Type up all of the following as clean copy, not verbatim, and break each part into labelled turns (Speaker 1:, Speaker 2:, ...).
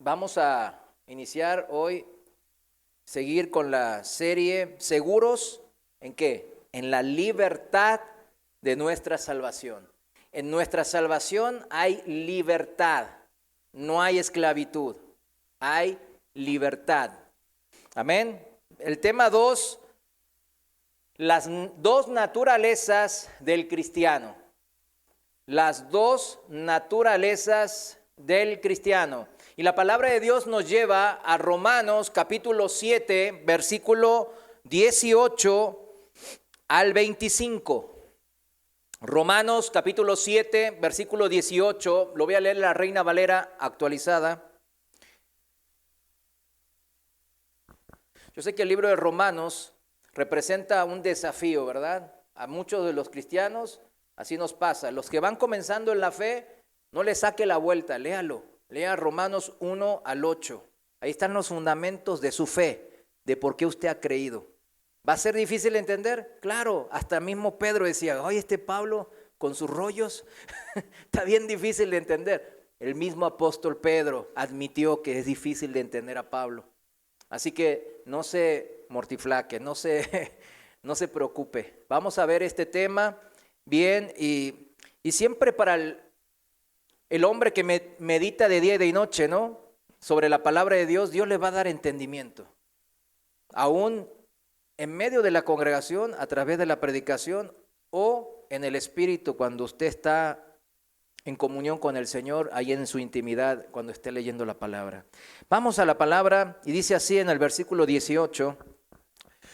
Speaker 1: Vamos a iniciar hoy, seguir con la serie Seguros, ¿en qué? En la libertad de nuestra salvación. En nuestra salvación hay libertad, no hay esclavitud, hay libertad. Amén. El tema 2, las dos naturalezas del cristiano. Las dos naturalezas del cristiano. Y la palabra de Dios nos lleva a Romanos capítulo 7, versículo 18 al 25. Romanos capítulo 7, versículo 18, lo voy a leer en la Reina Valera actualizada. Yo sé que el libro de Romanos representa un desafío, ¿verdad? A muchos de los cristianos así nos pasa. Los que van comenzando en la fe, no le saque la vuelta, léalo. Lea Romanos 1 al 8. Ahí están los fundamentos de su fe, de por qué usted ha creído. ¿Va a ser difícil de entender? Claro, hasta mismo Pedro decía, oye, este Pablo con sus rollos está bien difícil de entender. El mismo apóstol Pedro admitió que es difícil de entender a Pablo. Así que no se mortiflaque, no se preocupe. Vamos a ver este tema bien y siempre para el hombre que medita de día y de noche, ¿no? Sobre la palabra de Dios, Dios le va a dar entendimiento. Aún en medio de la congregación, a través de la predicación o en el Espíritu, cuando usted está en comunión con el Señor, ahí en su intimidad, cuando esté leyendo la palabra. Vamos a la palabra y dice así en el versículo 18.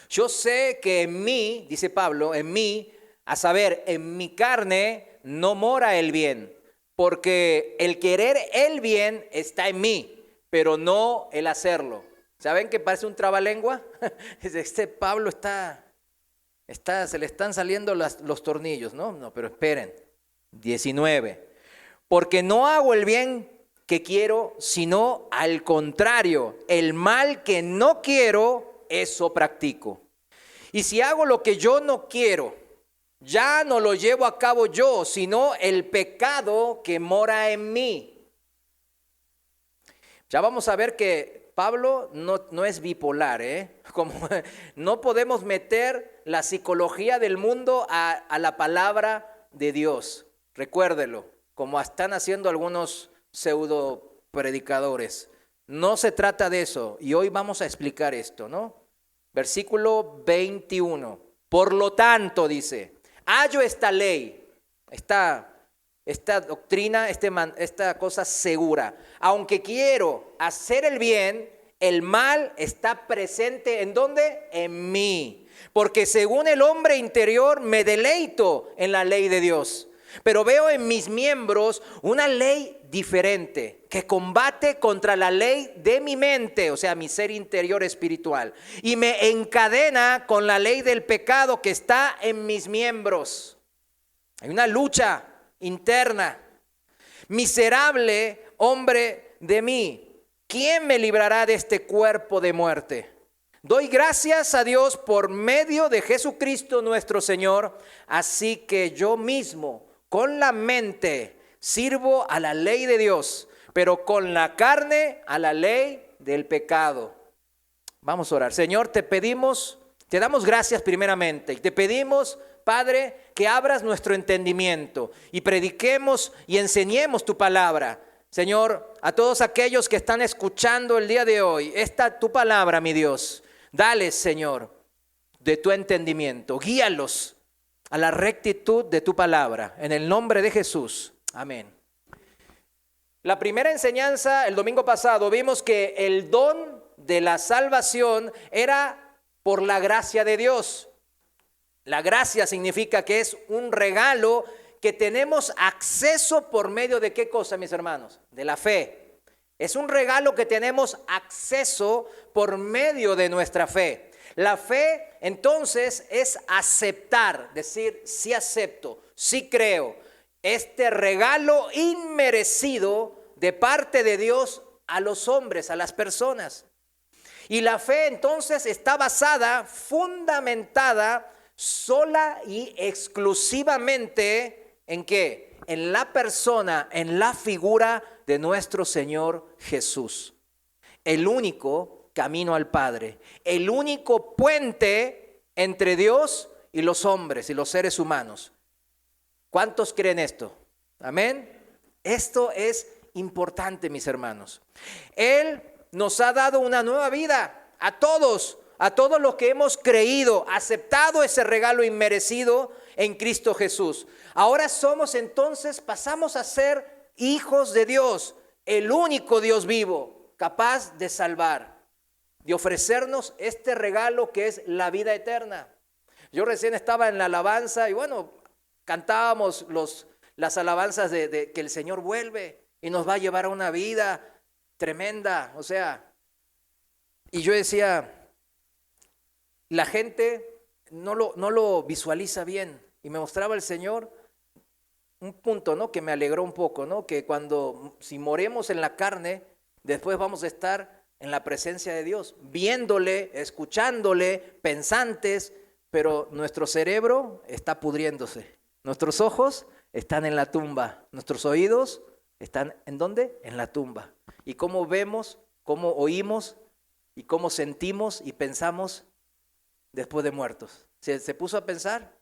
Speaker 1: Yo sé que en mí, dice Pablo, en mí, a saber, en mi carne no mora el bien. Porque el querer el bien está en mí, pero no el hacerlo. ¿Saben que parece un trabalengua? Este Pablo se le están saliendo los tornillos, ¿no? No, pero esperen. 19. Porque no hago el bien que quiero, sino al contrario, el mal que no quiero, eso practico. Y si hago lo que yo no quiero, ya no lo llevo a cabo yo, sino el pecado que mora en mí. Ya vamos a ver que Pablo no es bipolar, Como no podemos meter la psicología del mundo a la palabra de Dios. Recuérdelo, como están haciendo algunos pseudo predicadores. No se trata de eso, y hoy vamos a explicar esto, ¿no? Versículo 21. Por lo tanto, dice, hallo esta ley, esta doctrina, esta cosa segura. Aunque quiero hacer el bien, el mal está presente, ¿en dónde? En mí. Porque según el hombre interior me deleito en la ley de Dios. Pero veo en mis miembros una ley diferente que combate contra la ley de mi mente, o sea, mi ser interior espiritual, y me encadena con la ley del pecado que está en mis miembros. Hay una lucha interna. Miserable hombre de mí, ¿quién me librará de este cuerpo de muerte? Doy gracias a Dios por medio de Jesucristo nuestro Señor, así que yo mismo con la mente sirvo a la ley de Dios, pero con la carne a la ley del pecado. Vamos a orar. Señor, te damos gracias primeramente y te pedimos, Padre, que abras nuestro entendimiento y prediquemos y enseñemos tu palabra. Señor, a todos aquellos que están escuchando el día de hoy, tu palabra, mi Dios, dales, Señor, de tu entendimiento, guíalos a la rectitud de tu palabra, en el nombre de Jesús. Amén. La primera enseñanza, el domingo pasado, vimos que el don de la salvación era por la gracia de Dios. La gracia significa que es un regalo que tenemos acceso por medio de ¿qué cosa, mis hermanos? De la fe. Es un regalo que tenemos acceso por medio de nuestra fe. La fe, entonces, es aceptar, decir, sí acepto, sí creo. Este regalo inmerecido de parte de Dios a los hombres, a las personas. Y la fe, entonces, está basada, fundamentada, sola y exclusivamente, ¿en qué? En la persona, en la figura de nuestro Señor Jesús. el único camino al Padre, el único puente entre Dios y los hombres y los seres humanos. ¿Cuántos creen esto? Amén. Esto es importante, mis hermanos. Él nos ha dado una nueva vida a todos los que hemos creído, aceptado ese regalo inmerecido en Cristo Jesús. Ahora pasamos a ser hijos de Dios, el único Dios vivo, capaz de salvar, de ofrecernos este regalo que es la vida eterna. Yo recién estaba en la alabanza y bueno, cantábamos las alabanzas de que el Señor vuelve y nos va a llevar a una vida tremenda. O sea, y yo decía, la gente no lo visualiza bien. Y me mostraba el Señor un punto, ¿no?, que me alegró un poco, ¿no? Que si moremos en la carne, después vamos a estar en la presencia de Dios, viéndole, escuchándole, pensantes, pero nuestro cerebro está pudriéndose. Nuestros ojos están en la tumba. Nuestros oídos están ¿en dónde? En la tumba. Y cómo vemos, cómo oímos y cómo sentimos y pensamos después de muertos. ¿Se puso a pensar?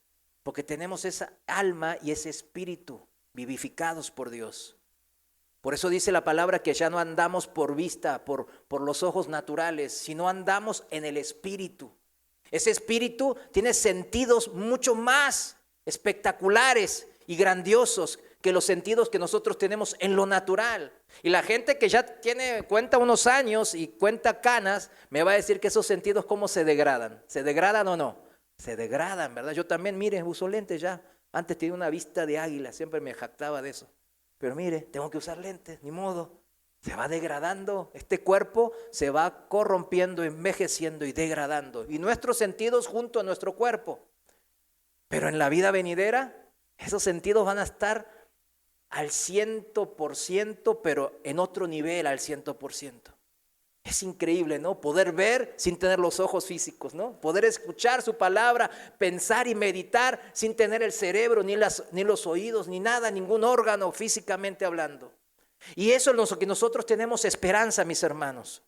Speaker 1: Porque tenemos esa alma y ese espíritu vivificados por Dios. Por eso dice la palabra que ya no andamos por vista, por los ojos naturales, sino andamos en el espíritu. Ese espíritu tiene sentidos mucho más espectaculares y grandiosos que los sentidos que nosotros tenemos en lo natural. Y la gente que ya cuenta unos años y cuenta canas, me va a decir que esos sentidos cómo se degradan. ¿Se degradan o no? Se degradan, ¿verdad? Yo también, mire, uso lentes ya. Antes tenía una vista de águila, siempre me jactaba de eso. Pero mire, tengo que usar lentes, ni modo. Se va degradando, este cuerpo se va corrompiendo, envejeciendo y degradando. Y nuestros sentidos junto a nuestro cuerpo. Pero en la vida venidera, esos sentidos van a estar al 100%, pero en otro nivel al 100%. Es increíble, ¿no? Poder ver sin tener los ojos físicos, ¿no? Poder escuchar su palabra, pensar y meditar sin tener el cerebro, ni los oídos, ni nada, ningún órgano físicamente hablando. Y eso es lo que nosotros tenemos esperanza, mis hermanos.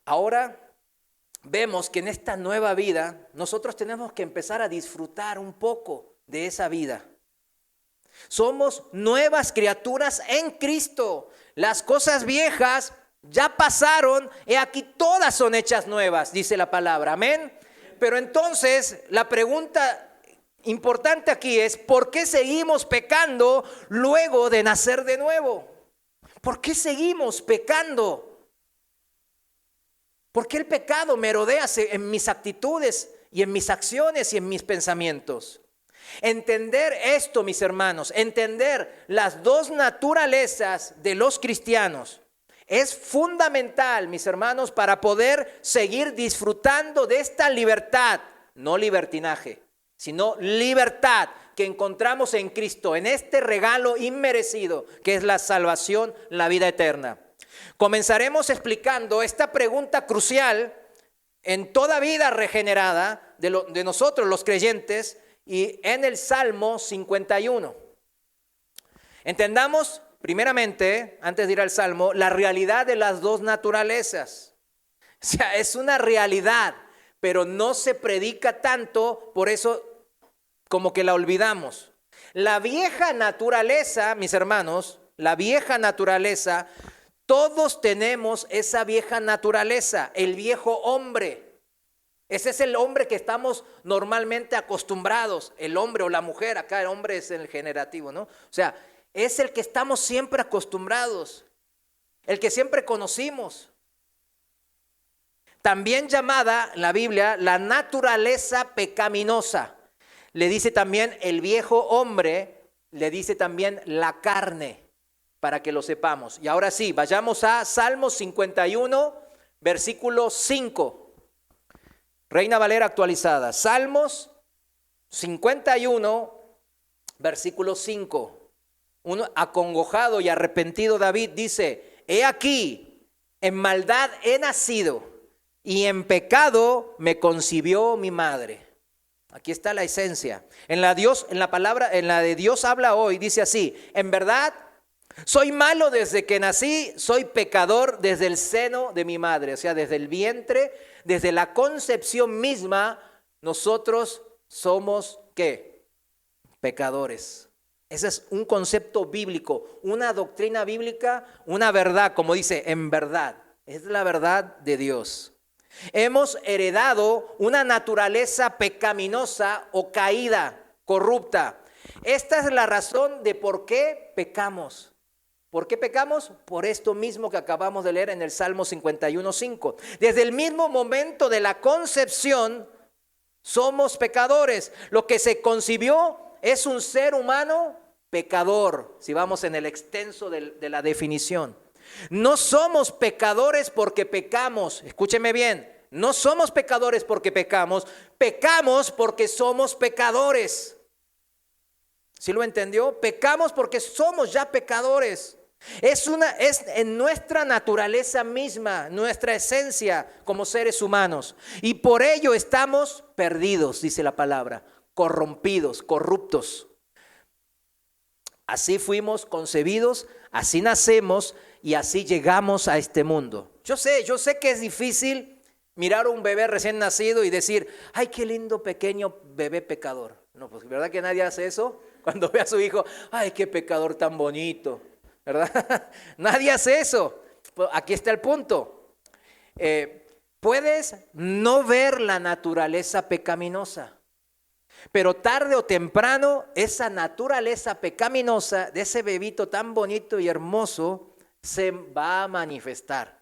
Speaker 1: Ahora vemos que en esta nueva vida nosotros tenemos que empezar a disfrutar un poco de esa vida. Somos nuevas criaturas en Cristo. Las cosas viejas ya pasaron, y aquí todas son hechas nuevas, dice la palabra, amén. Pero entonces la pregunta importante aquí es, ¿por qué seguimos pecando luego de nacer de nuevo? ¿Por qué seguimos pecando? ¿Por qué el pecado merodea en mis actitudes y en mis acciones y en mis pensamientos? Entender esto, mis hermanos, entender las dos naturalezas de los cristianos es fundamental, mis hermanos, para poder seguir disfrutando de esta libertad, no libertinaje, sino libertad que encontramos en Cristo, en este regalo inmerecido que es la salvación, la vida eterna. Comenzaremos explicando esta pregunta crucial en toda vida regenerada de nosotros los creyentes y en el Salmo 51. Entendamos primeramente, antes de ir al Salmo, la realidad de las dos naturalezas. O sea, es una realidad, pero no se predica tanto, por eso como que la olvidamos. La vieja naturaleza, mis hermanos, la vieja naturaleza, todos tenemos esa vieja naturaleza, el viejo hombre. Ese es el hombre que estamos normalmente acostumbrados, el hombre o la mujer, acá el hombre es el generativo, ¿no? O sea, es el que estamos siempre acostumbrados, el que siempre conocimos. También llamada en la Biblia la naturaleza pecaminosa. Le dice también el viejo hombre, le dice también la carne, para que lo sepamos. Y ahora sí, vayamos a Salmos 51, versículo 5. Reina Valera actualizada. Salmos 51, versículo 5. Un acongojado y arrepentido David dice: he aquí, en maldad he nacido y en pecado me concibió mi madre. Aquí está la esencia. En la de Dios habla hoy, dice así: en verdad Soy malo desde que nací, soy pecador desde el seno de mi madre, o sea, desde el vientre, desde la concepción misma, nosotros somos, ¿qué? Pecadores. Ese es un concepto bíblico, una doctrina bíblica, una verdad, como dice, en verdad. Es la verdad de Dios. Hemos heredado una naturaleza pecaminosa o caída, corrupta. Esta es la razón de por qué pecamos. ¿Por qué pecamos? Por esto mismo que acabamos de leer en el Salmo 51:5. Desde el mismo momento de la concepción somos pecadores. Lo que se concibió es un ser humano pecador, si vamos en el extenso de la definición. No somos pecadores porque pecamos, escúcheme bien, no somos pecadores porque pecamos, pecamos porque somos pecadores. ¿Sí lo entendió? Pecamos porque somos ya pecadores. Es en nuestra naturaleza misma, nuestra esencia como seres humanos. Y por ello estamos perdidos, dice la palabra, corrompidos, corruptos. Así fuimos concebidos, así nacemos y así llegamos a este mundo. Yo sé que es difícil mirar a un bebé recién nacido y decir, ay, qué lindo pequeño bebé pecador. No, pues ¿verdad que nadie hace eso? Cuando ve a su hijo, ay, qué pecador tan bonito, ¿verdad? Nadie hace eso. Pues aquí está el punto. Puedes no ver la naturaleza pecaminosa, pero tarde o temprano esa naturaleza pecaminosa de ese bebito tan bonito y hermoso se va a manifestar.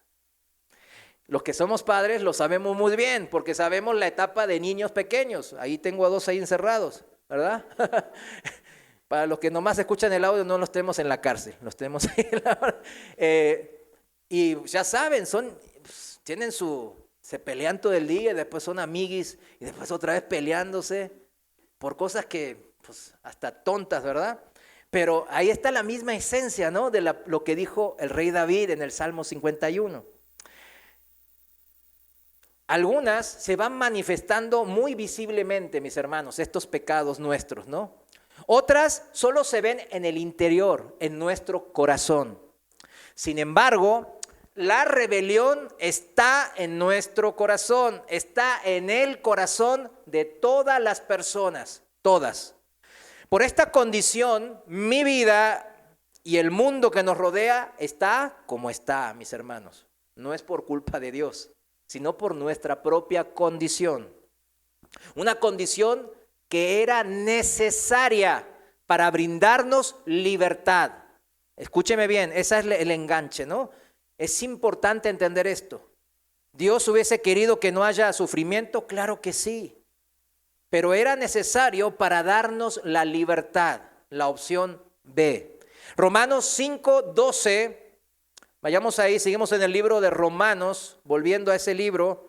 Speaker 1: Los que somos padres lo sabemos muy bien, porque sabemos la etapa de niños pequeños. Ahí tengo a 2 ahí encerrados, ¿verdad? Para los que nomás escuchan el audio, no los tenemos en la cárcel, los tenemos ahí en la... y ya saben, se pelean todo el día, y después son amiguis, y después otra vez peleándose por cosas que, pues, hasta tontas, ¿verdad? Pero ahí está la misma esencia, ¿no? De lo que dijo el rey David en el Salmo 51. Algunas se van manifestando muy visiblemente, mis hermanos, estos pecados nuestros, ¿no? Otras solo se ven en el interior, en nuestro corazón. Sin embargo, la rebelión está en nuestro corazón, está en el corazón de todas las personas, todas. Por esta condición, mi vida y el mundo que nos rodea está como está, mis hermanos. No es por culpa de Dios, sino por nuestra propia condición. Una condición que era necesaria para brindarnos libertad. Escúcheme bien, ese es el enganche, ¿no? Es importante entender esto. ¿Dios hubiese querido que no haya sufrimiento? Claro que sí. Pero era necesario para darnos la libertad, la opción B. Romanos 5:12, vayamos ahí, seguimos en el libro de Romanos, volviendo a ese libro,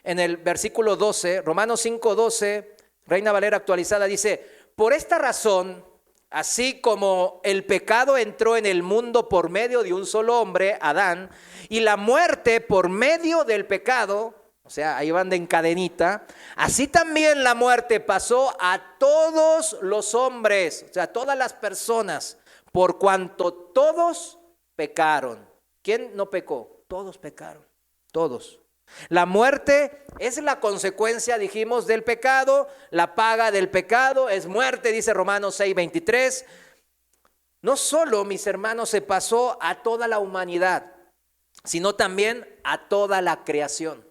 Speaker 1: en el versículo 12, Romanos 5:12, Reina Valera actualizada, dice, por esta razón, así como el pecado entró en el mundo por medio de un solo hombre, Adán, y la muerte por medio del pecado, o sea, ahí van de encadenita, así también la muerte pasó a todos los hombres, o sea, a todas las personas, por cuanto todos pecaron. ¿Quién no pecó? Todos pecaron, todos. La muerte es la consecuencia, dijimos, del pecado. La paga del pecado es muerte, dice Romanos 6:23. No solo, mis hermanos, se pasó a toda la humanidad, sino también a toda la creación.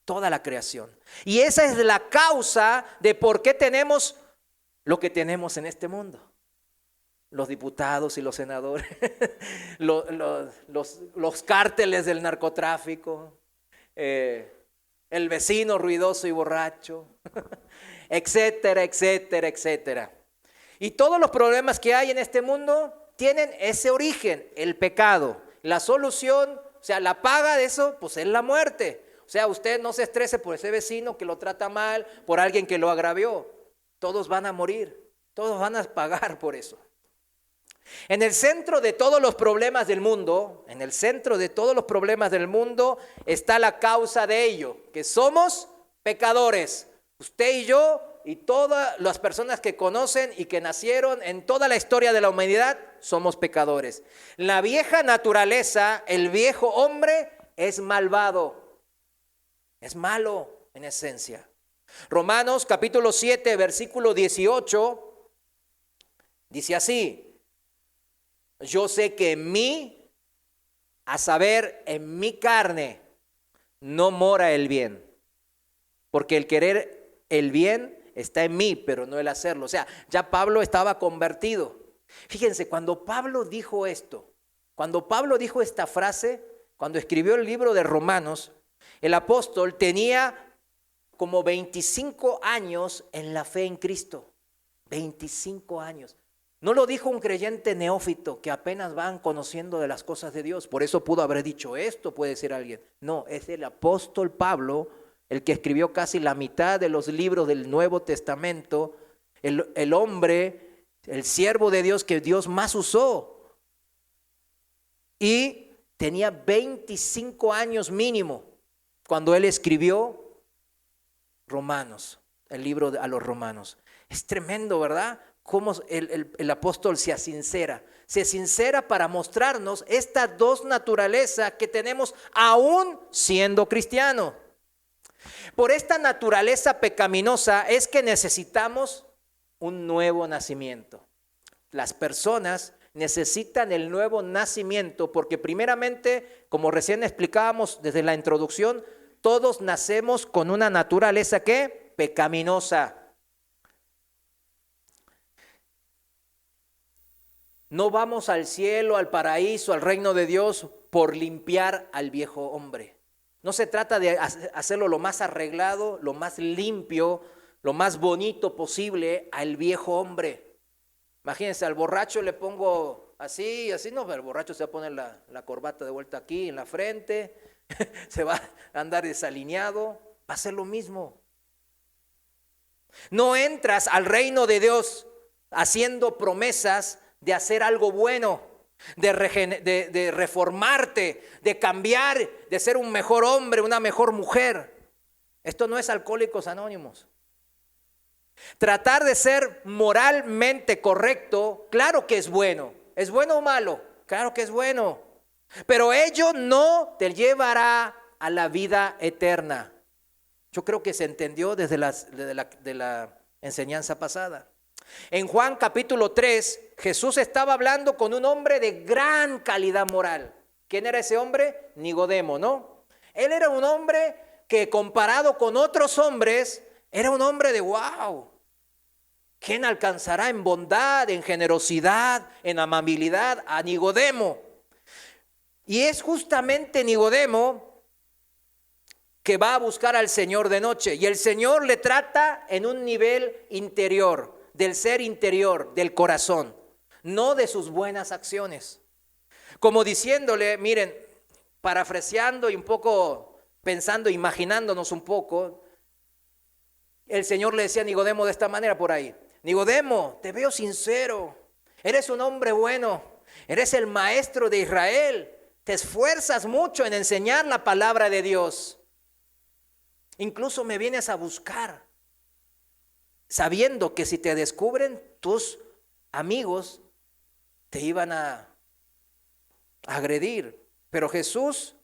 Speaker 1: Toda la creación. Y esa es la causa de por qué tenemos lo que tenemos en este mundo. Los diputados y los senadores, los cárteles del narcotráfico, el vecino ruidoso y borracho, etcétera, etcétera, etcétera. Y todos los problemas que hay en este mundo tienen ese origen, el pecado. La solución, o sea, la paga de eso, pues es la muerte. O sea, usted no se estrese por ese vecino que lo trata mal, por alguien que lo agravió. Todos van a morir, todos van a pagar por eso. En el centro de todos los problemas del mundo, está la causa de ello, que somos pecadores. Usted y yo y todas las personas que conocen y que nacieron en toda la historia de la humanidad somos pecadores. La vieja naturaleza, el viejo hombre es malvado, es malo en esencia. Romanos capítulo 7, versículo 18, dice así: yo sé que en mí, a saber, en mi carne, no mora el bien, porque el querer el bien está en mí, pero no el hacerlo. O sea, ya Pablo estaba convertido. Fíjense, cuando Pablo dijo esto, cuando Pablo dijo esta frase, cuando escribió el libro de Romanos, el apóstol tenía como 25 años en la fe en Cristo. 25 años. No lo dijo un creyente neófito que apenas van conociendo de las cosas de Dios. Por eso pudo haber dicho esto, puede decir alguien. No, es el apóstol Pablo, el que escribió casi la mitad de los libros del Nuevo Testamento, el hombre, el siervo de Dios que Dios más usó. Y tenía 25 años mínimo cuando él escribió Romanos, el libro a los Romanos. Es tremendo, ¿verdad? Cómo el apóstol se sincera para mostrarnos estas dos naturalezas que tenemos aún siendo cristianos. Por esta naturaleza pecaminosa es que necesitamos un nuevo nacimiento. Las personas necesitan el nuevo nacimiento porque primeramente, como recién explicábamos desde la introducción, todos nacemos con una naturaleza ¿qué? Pecaminosa. No vamos al cielo, al paraíso, al reino de Dios por limpiar al viejo hombre. No se trata de hacerlo lo más arreglado, lo más limpio, lo más bonito posible al viejo hombre. Imagínense, al borracho le pongo así, no, pero el borracho se va a poner la corbata de vuelta aquí en la frente, se va a andar desalineado, va a ser lo mismo. No entras al reino de Dios haciendo promesas de hacer algo bueno, de reformarte, de cambiar, de ser un mejor hombre, una mejor mujer. Esto no es Alcohólicos Anónimos. Tratar de ser moralmente correcto, claro que es bueno. ¿Es bueno o malo? Claro que es bueno. Pero ello no te llevará a la vida eterna. Yo creo que se entendió desde la enseñanza pasada. En Juan capítulo 3, Jesús estaba hablando con un hombre de gran calidad moral. ¿Quién era ese hombre? Nicodemo, ¿no? Él era un hombre que comparado con otros hombres, era un hombre de wow. ¿Quién alcanzará en bondad, en generosidad, en amabilidad a Nicodemo? Y es justamente Nicodemo que va a buscar al Señor de noche. Y el Señor le trata en un nivel interior, del ser interior, del corazón, no de sus buenas acciones. Como diciéndole, miren, parafraseando y un poco pensando, imaginándonos un poco, el Señor le decía a Nicodemo de esta manera por ahí: Nicodemo, te veo sincero, eres un hombre bueno, eres el maestro de Israel, te esfuerzas mucho en enseñar la palabra de Dios. Incluso me vienes a buscar, sabiendo que si te descubren, tus amigos te iban a agredir. Pero Jesús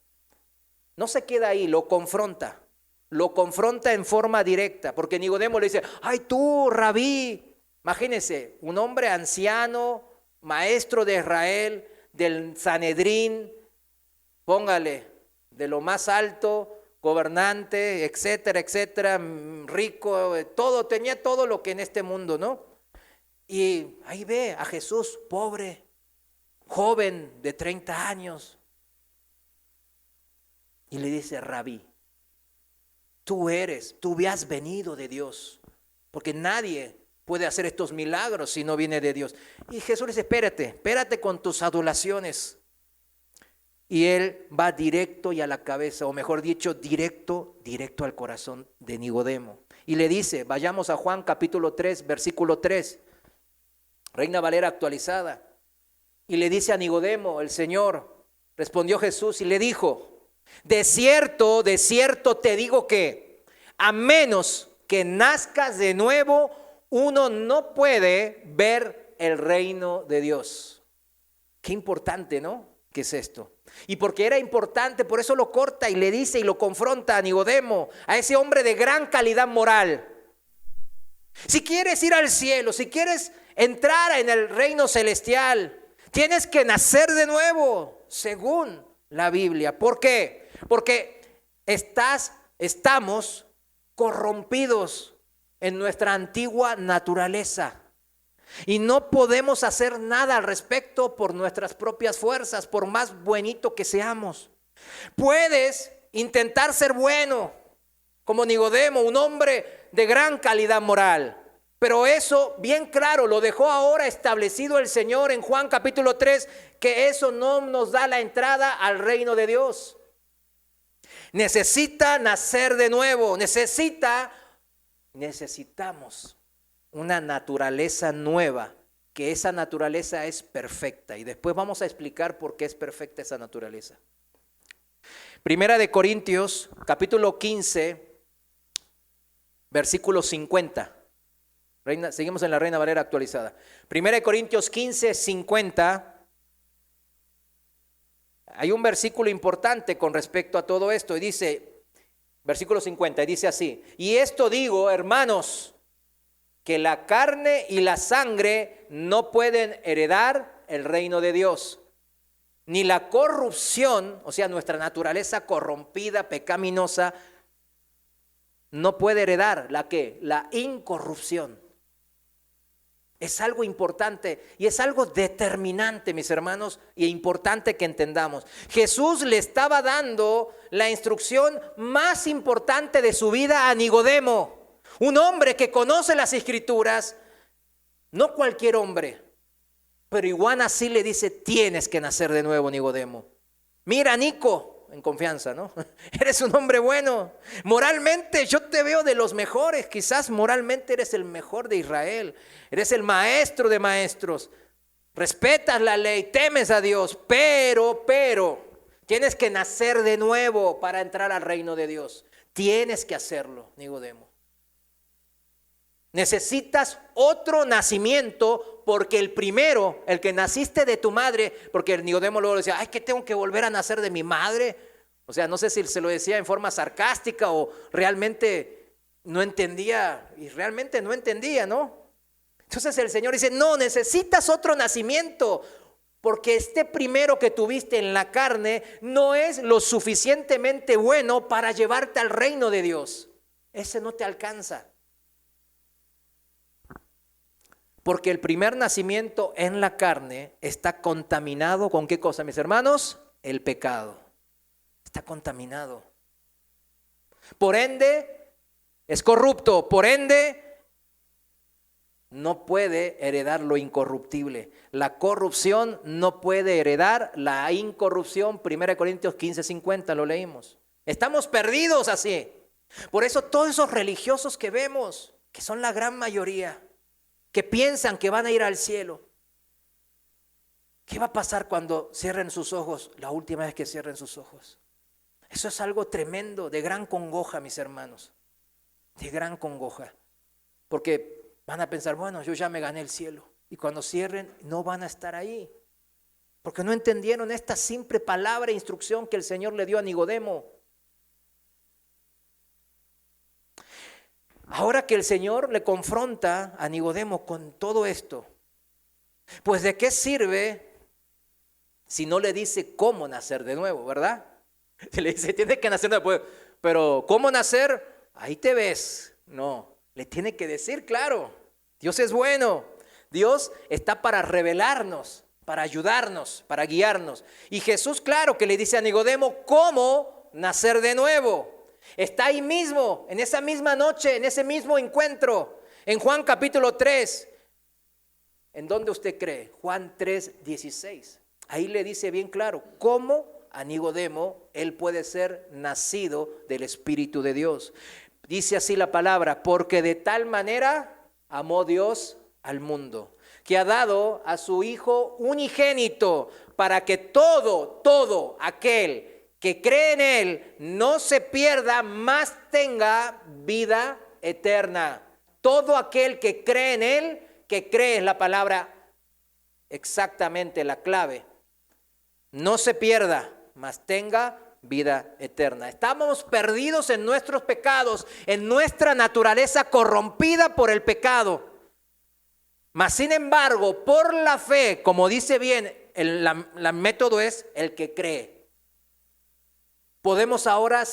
Speaker 1: no se queda ahí, lo confronta en forma directa, porque Nicodemo le dice: ay tú, rabí. Imagínense, un hombre anciano, maestro de Israel, del Sanedrín, póngale, de lo más alto, gobernante, etcétera, etcétera, rico, todo, tenía todo lo que en este mundo, ¿no? Y ahí ve a Jesús, pobre, joven de 30 años, y le dice: rabí, tú has venido de Dios, porque nadie puede hacer estos milagros si no viene de Dios. Y Jesús le dice: espérate con tus adulaciones. Y él va directo y a la cabeza, o mejor dicho, directo al corazón de Nicodemo. Y le dice, vayamos a Juan capítulo 3, versículo 3, Reina Valera actualizada. Y le dice a Nicodemo, el Señor, respondió Jesús y le dijo: de cierto te digo que a menos que nazcas de nuevo, uno no puede ver el reino de Dios. Qué importante, ¿no? ¿Qué es esto? Y porque era importante, por eso lo corta y le dice y lo confronta a Nicodemo, a ese hombre de gran calidad moral. Si quieres ir al cielo, si quieres entrar en el reino celestial, tienes que nacer de nuevo, según la Biblia. ¿Por qué? Porque estamos corrompidos en nuestra antigua naturaleza. Y no podemos hacer nada al respecto por nuestras propias fuerzas, por más buenito que seamos. Puedes intentar ser bueno, como Nicodemo, un hombre de gran calidad moral. Pero eso bien claro lo dejó ahora establecido el Señor en Juan capítulo 3, que eso no nos da la entrada al reino de Dios. Necesita nacer de nuevo, necesitamos una naturaleza nueva, que esa naturaleza es perfecta. Y después vamos a explicar por qué es perfecta esa naturaleza. Primera de Corintios, capítulo 15, versículo 50. Seguimos en la Reina Valera actualizada. Primera de Corintios 15, 50. Hay un versículo importante con respecto a todo esto. Y dice, versículo 50, y dice así: y esto digo, hermanos, que la carne y la sangre no pueden heredar el reino de Dios, ni la corrupción, o sea, nuestra naturaleza corrompida, pecaminosa, no puede heredar ¿la qué? La incorrupción. Es algo importante y es algo determinante, mis hermanos, y importante que entendamos. Jesús le estaba dando la instrucción más importante de su vida a Nicodemo, un hombre que conoce las Escrituras, no cualquier hombre, pero igual así le dice: tienes que nacer de nuevo, Nicodemo. Mira, Nico, en confianza, ¿no? Eres un hombre bueno. Moralmente yo te veo de los mejores. Quizás moralmente eres el mejor de Israel. Eres el maestro de maestros. Respetas la ley, temes a Dios, pero tienes que nacer de nuevo para entrar al reino de Dios. Tienes que hacerlo, Nicodemo. Necesitas otro nacimiento, porque el primero, el que naciste de tu madre, porque el Nicodemo luego decía: ay, que tengo que volver a nacer de mi madre. O sea, no sé si se lo decía en forma sarcástica o realmente no entendía, y realmente no entendía, ¿no? Entonces el Señor dice: no, necesitas otro nacimiento, porque este primero que tuviste en la carne no es lo suficientemente bueno para llevarte al reino de Dios. Ese no te alcanza. Porque el primer nacimiento en la carne está contaminado ¿con qué cosa, mis hermanos? El pecado. Está contaminado. Por ende, es corrupto. Por ende, no puede heredar lo incorruptible. La corrupción no puede heredar la incorrupción. 1 Corintios 15, 50, lo leímos. Estamos perdidos así. Por eso todos esos religiosos que vemos, que son la gran mayoría, que piensan que van a ir al cielo, ¿qué va a pasar cuando cierren sus ojos? La última vez que cierren sus ojos. Eso es algo tremendo, de gran congoja, mis hermanos, de gran congoja, porque van a pensar: bueno, yo ya me gané el cielo, y cuando cierren no van a estar ahí, porque no entendieron esta simple palabra e instrucción que el Señor le dio a Nicodemo. Ahora que el Señor le confronta a Nicodemo con todo esto, pues ¿de qué sirve si no le dice cómo nacer de nuevo, verdad? Se le dice: tiene que nacer de nuevo, pero ¿cómo nacer? Ahí te ves. No, le tiene que decir claro. Dios es bueno. Dios está para revelarnos, para ayudarnos, para guiarnos. Y Jesús, claro que le dice a Nicodemo cómo nacer de nuevo. Está ahí mismo, en esa misma noche, en ese mismo encuentro, en Juan capítulo 3. ¿En dónde usted cree? Juan 3, 16. Ahí le dice bien claro cómo a Nicodemo él puede ser nacido del Espíritu de Dios. Dice así la palabra: porque de tal manera amó Dios al mundo, que ha dado a su Hijo unigénito, para que todo aquel que cree en Él no se pierda, mas tenga vida eterna. Todo aquel que cree en Él, que cree es la palabra exactamente la clave, no se pierda, mas tenga vida eterna. Estamos perdidos en nuestros pecados, en nuestra naturaleza corrompida por el pecado. Mas sin embargo, por la fe, como dice bien, el método es el que cree. Podemos ahora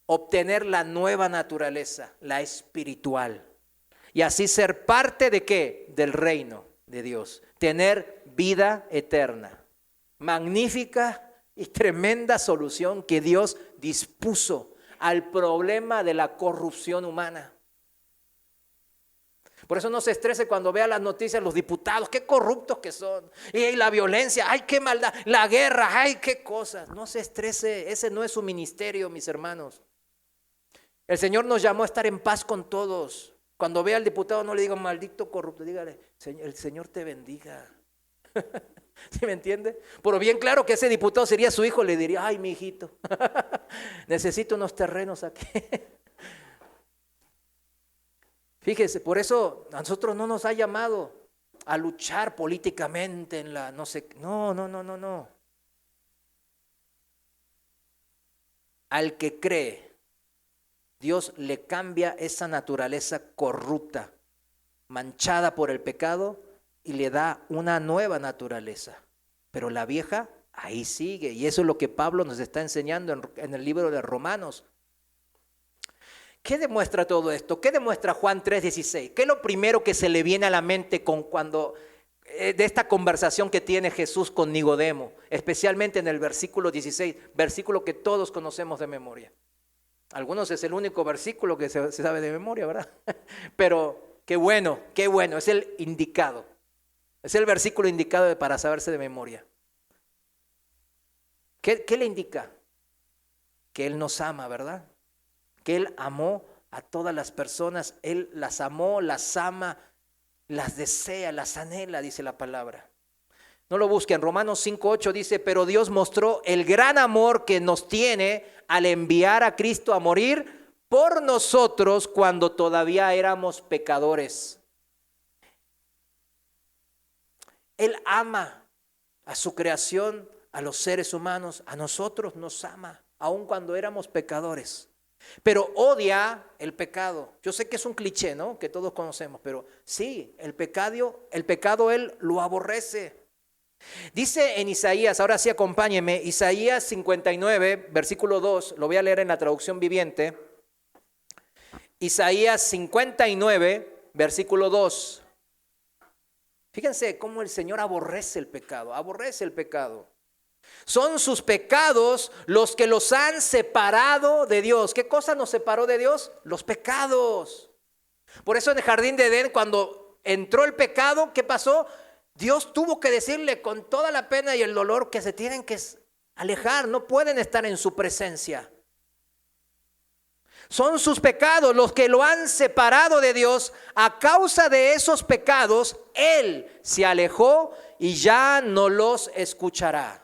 Speaker 1: obtener la nueva naturaleza, la espiritual. Y así ser parte de ¿qué? Del reino de Dios. Tener vida eterna. Magnífica y tremenda solución que Dios dispuso al problema de la corrupción humana. Por eso no se estrese cuando vea las noticias, los diputados, qué corruptos que son. Y la violencia, ay, qué maldad. La guerra, ay, qué cosas. No se estrese, ese no es su ministerio, mis hermanos. El Señor nos llamó a estar en paz con todos. Cuando vea al diputado, no le diga maldito corrupto, dígale, el Señor te bendiga. ¿Sí me entiende? Pero bien claro que ese diputado sería su hijo, le diría, ay, mi hijito, necesito unos terrenos aquí. Fíjese, por eso a nosotros no nos ha llamado a luchar políticamente en la, no sé, no. Al que cree, Dios le cambia esa naturaleza corrupta, manchada por el pecado, y le da una nueva naturaleza. Pero la vieja ahí sigue, y eso es lo que Pablo nos está enseñando en el libro de Romanos. ¿Qué demuestra todo esto? ¿Qué demuestra Juan 3:16? ¿Qué es lo primero que se le viene a la mente de esta conversación que tiene Jesús con Nicodemo? Especialmente en el versículo 16, versículo que todos conocemos de memoria. Algunos es el único versículo que se sabe de memoria, ¿verdad? Pero qué bueno, es el indicado. Es el versículo indicado para saberse de memoria. ¿Qué le indica? Que Él nos ama, ¿verdad? Que Él amó a todas las personas, Él las amó, las ama, las desea, las anhela, dice la palabra. No lo busquen, Romanos 5:8 dice, pero Dios mostró el gran amor que nos tiene al enviar a Cristo a morir por nosotros cuando todavía éramos pecadores. Él ama a su creación, a los seres humanos, a nosotros nos ama, aun cuando éramos pecadores. Pero odia el pecado. Yo sé que es un cliché, ¿no? Que todos conocemos, pero sí, el pecado Él lo aborrece. Dice en Isaías, ahora sí acompáñeme, Isaías 59, versículo 2, lo voy a leer en la traducción viviente. Isaías 59, versículo 2. Fíjense cómo el Señor aborrece el pecado, Son sus pecados los que los han separado de Dios. ¿Qué cosa nos separó de Dios? Los pecados. Por eso en el jardín de Edén, cuando entró el pecado, ¿qué pasó? Dios tuvo que decirle con toda la pena y el dolor que se tienen que alejar, no pueden estar en su presencia. Son sus pecados los que lo han separado de Dios. A causa de esos pecados, Él se alejó y ya no los escuchará.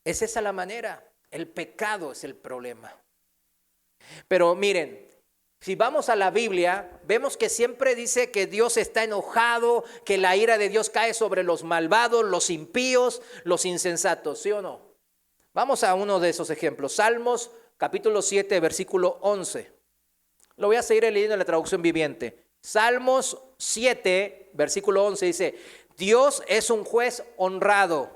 Speaker 1: Es esa la manera. El pecado es el problema. Pero miren, si vamos a la Biblia, vemos que siempre dice que Dios está enojado, que la ira de Dios cae sobre los malvados, los impíos, los insensatos, ¿sí o no? Vamos a uno de esos ejemplos. Salmos capítulo 7, versículo 11. Lo voy a seguir leyendo en la traducción viviente. Salmos 7, versículo 11 dice, Dios es un juez honrado.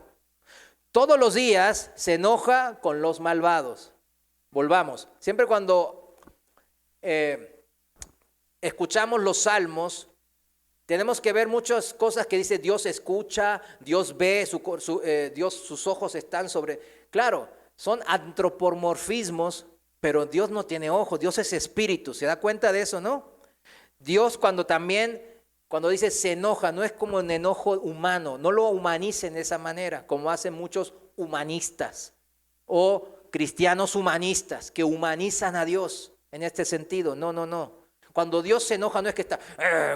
Speaker 1: Todos los días se enoja con los malvados. Volvamos. Siempre cuando escuchamos los salmos, tenemos que ver muchas cosas que dice Dios escucha, Dios ve, Dios, sus ojos están sobre. Claro, son antropomorfismos, pero Dios no tiene ojos, Dios es espíritu. ¿Se da cuenta de eso, no? Dios cuando dice se enoja, no es como un enojo humano, no lo humanicen de esa manera, como hacen muchos humanistas o cristianos humanistas que humanizan a Dios en este sentido. No. Cuando Dios se enoja no es que está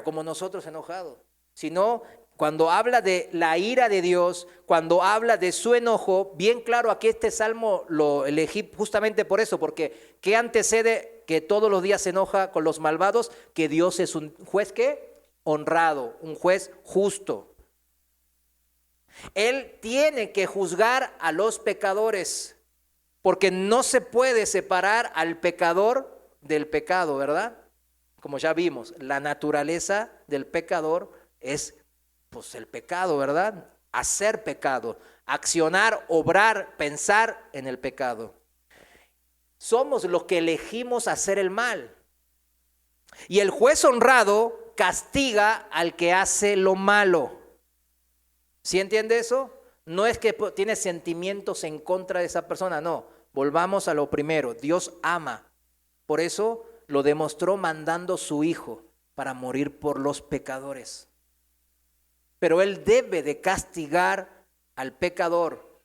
Speaker 1: como nosotros enojados, sino cuando habla de la ira de Dios, cuando habla de su enojo, bien claro, aquí este salmo lo elegí justamente por eso, porque ¿qué antecede que todos los días se enoja con los malvados? Que Dios es un juez ¿qué? Honrado, un juez justo. Él tiene que juzgar a los pecadores, porque no se puede separar al pecador del pecado, ¿verdad? Como ya vimos, la naturaleza del pecador es pues el pecado, ¿verdad? Hacer pecado, accionar, obrar, pensar en el pecado. Somos los que elegimos hacer el mal. Y el juez honrado castiga al que hace lo malo. ¿Sí entiende eso? No es que tiene sentimientos en contra de esa persona, no. Volvamos a lo primero, Dios ama. Por eso lo demostró mandando su Hijo para morir por los pecadores. Pero Él debe de castigar al pecador.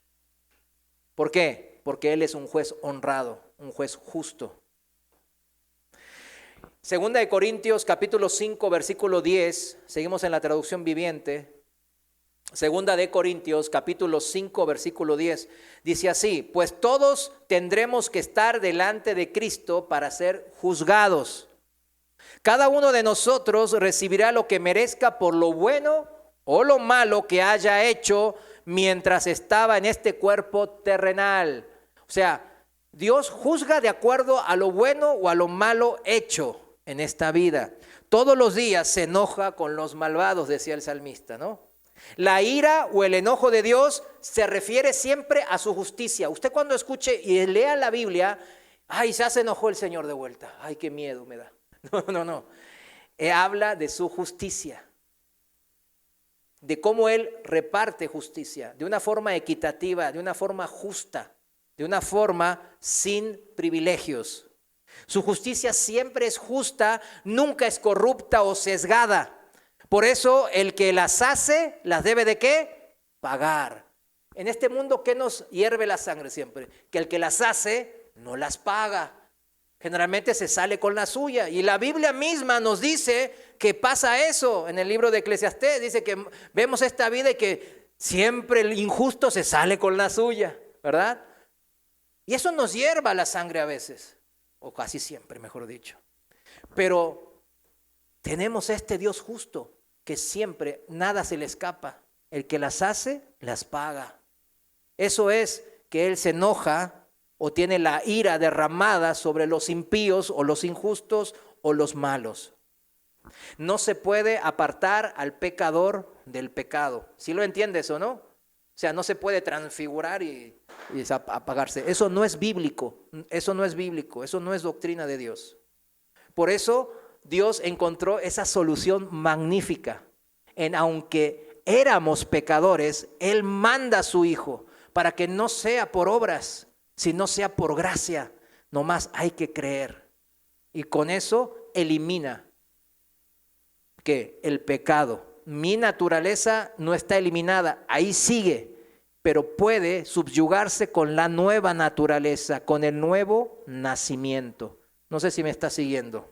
Speaker 1: ¿Por qué? Porque Él es un juez honrado, un juez justo. Segunda de Corintios capítulo 5 versículo 10, seguimos en la traducción viviente. Segunda de Corintios capítulo 5 versículo 10, dice así: pues todos tendremos que estar delante de Cristo para ser juzgados. Cada uno de nosotros recibirá lo que merezca por lo bueno o lo malo que haya hecho mientras estaba en este cuerpo terrenal. O sea, Dios juzga de acuerdo a lo bueno o a lo malo hecho en esta vida. Todos los días se enoja con los malvados, decía el salmista, ¿no? La ira o el enojo de Dios se refiere siempre a su justicia. Usted cuando escuche y lea la Biblia, ay, ya se enojó el Señor de vuelta, ay, qué miedo me da. No. Habla de su justicia, de cómo Él reparte justicia, de una forma equitativa, de una forma justa, de una forma sin privilegios. Su justicia siempre es justa, nunca es corrupta o sesgada. Por eso el que las hace, las debe de ¿qué? Pagar. En este mundo, ¿qué nos hierve la sangre siempre? Que el que las hace, no las paga. Generalmente se sale con la suya. Y la Biblia misma nos dice que pasa eso. En el libro de Eclesiastés dice que vemos esta vida y que siempre el injusto se sale con la suya, ¿verdad? Y eso nos hierva la sangre a veces, o casi siempre, mejor dicho. Pero tenemos este Dios justo que siempre nada se le escapa. El que las hace, las paga. Eso es que Él se enoja o tiene la ira derramada sobre los impíos o los injustos o los malos. No se puede apartar al pecador del pecado. ¿Sí lo entiendes o no? O sea, no se puede transfigurar y apagarse. Eso no es bíblico, eso no es bíblico, eso no es doctrina de Dios. Por eso Dios encontró esa solución magnífica. Aunque éramos pecadores, Él manda a su Hijo para que no sea por obras, sino sea por gracia. Nomás hay que creer. Y con eso elimina que el pecado. Mi naturaleza no está eliminada, ahí sigue, pero puede subyugarse con la nueva naturaleza, con el nuevo nacimiento. No sé si me está siguiendo.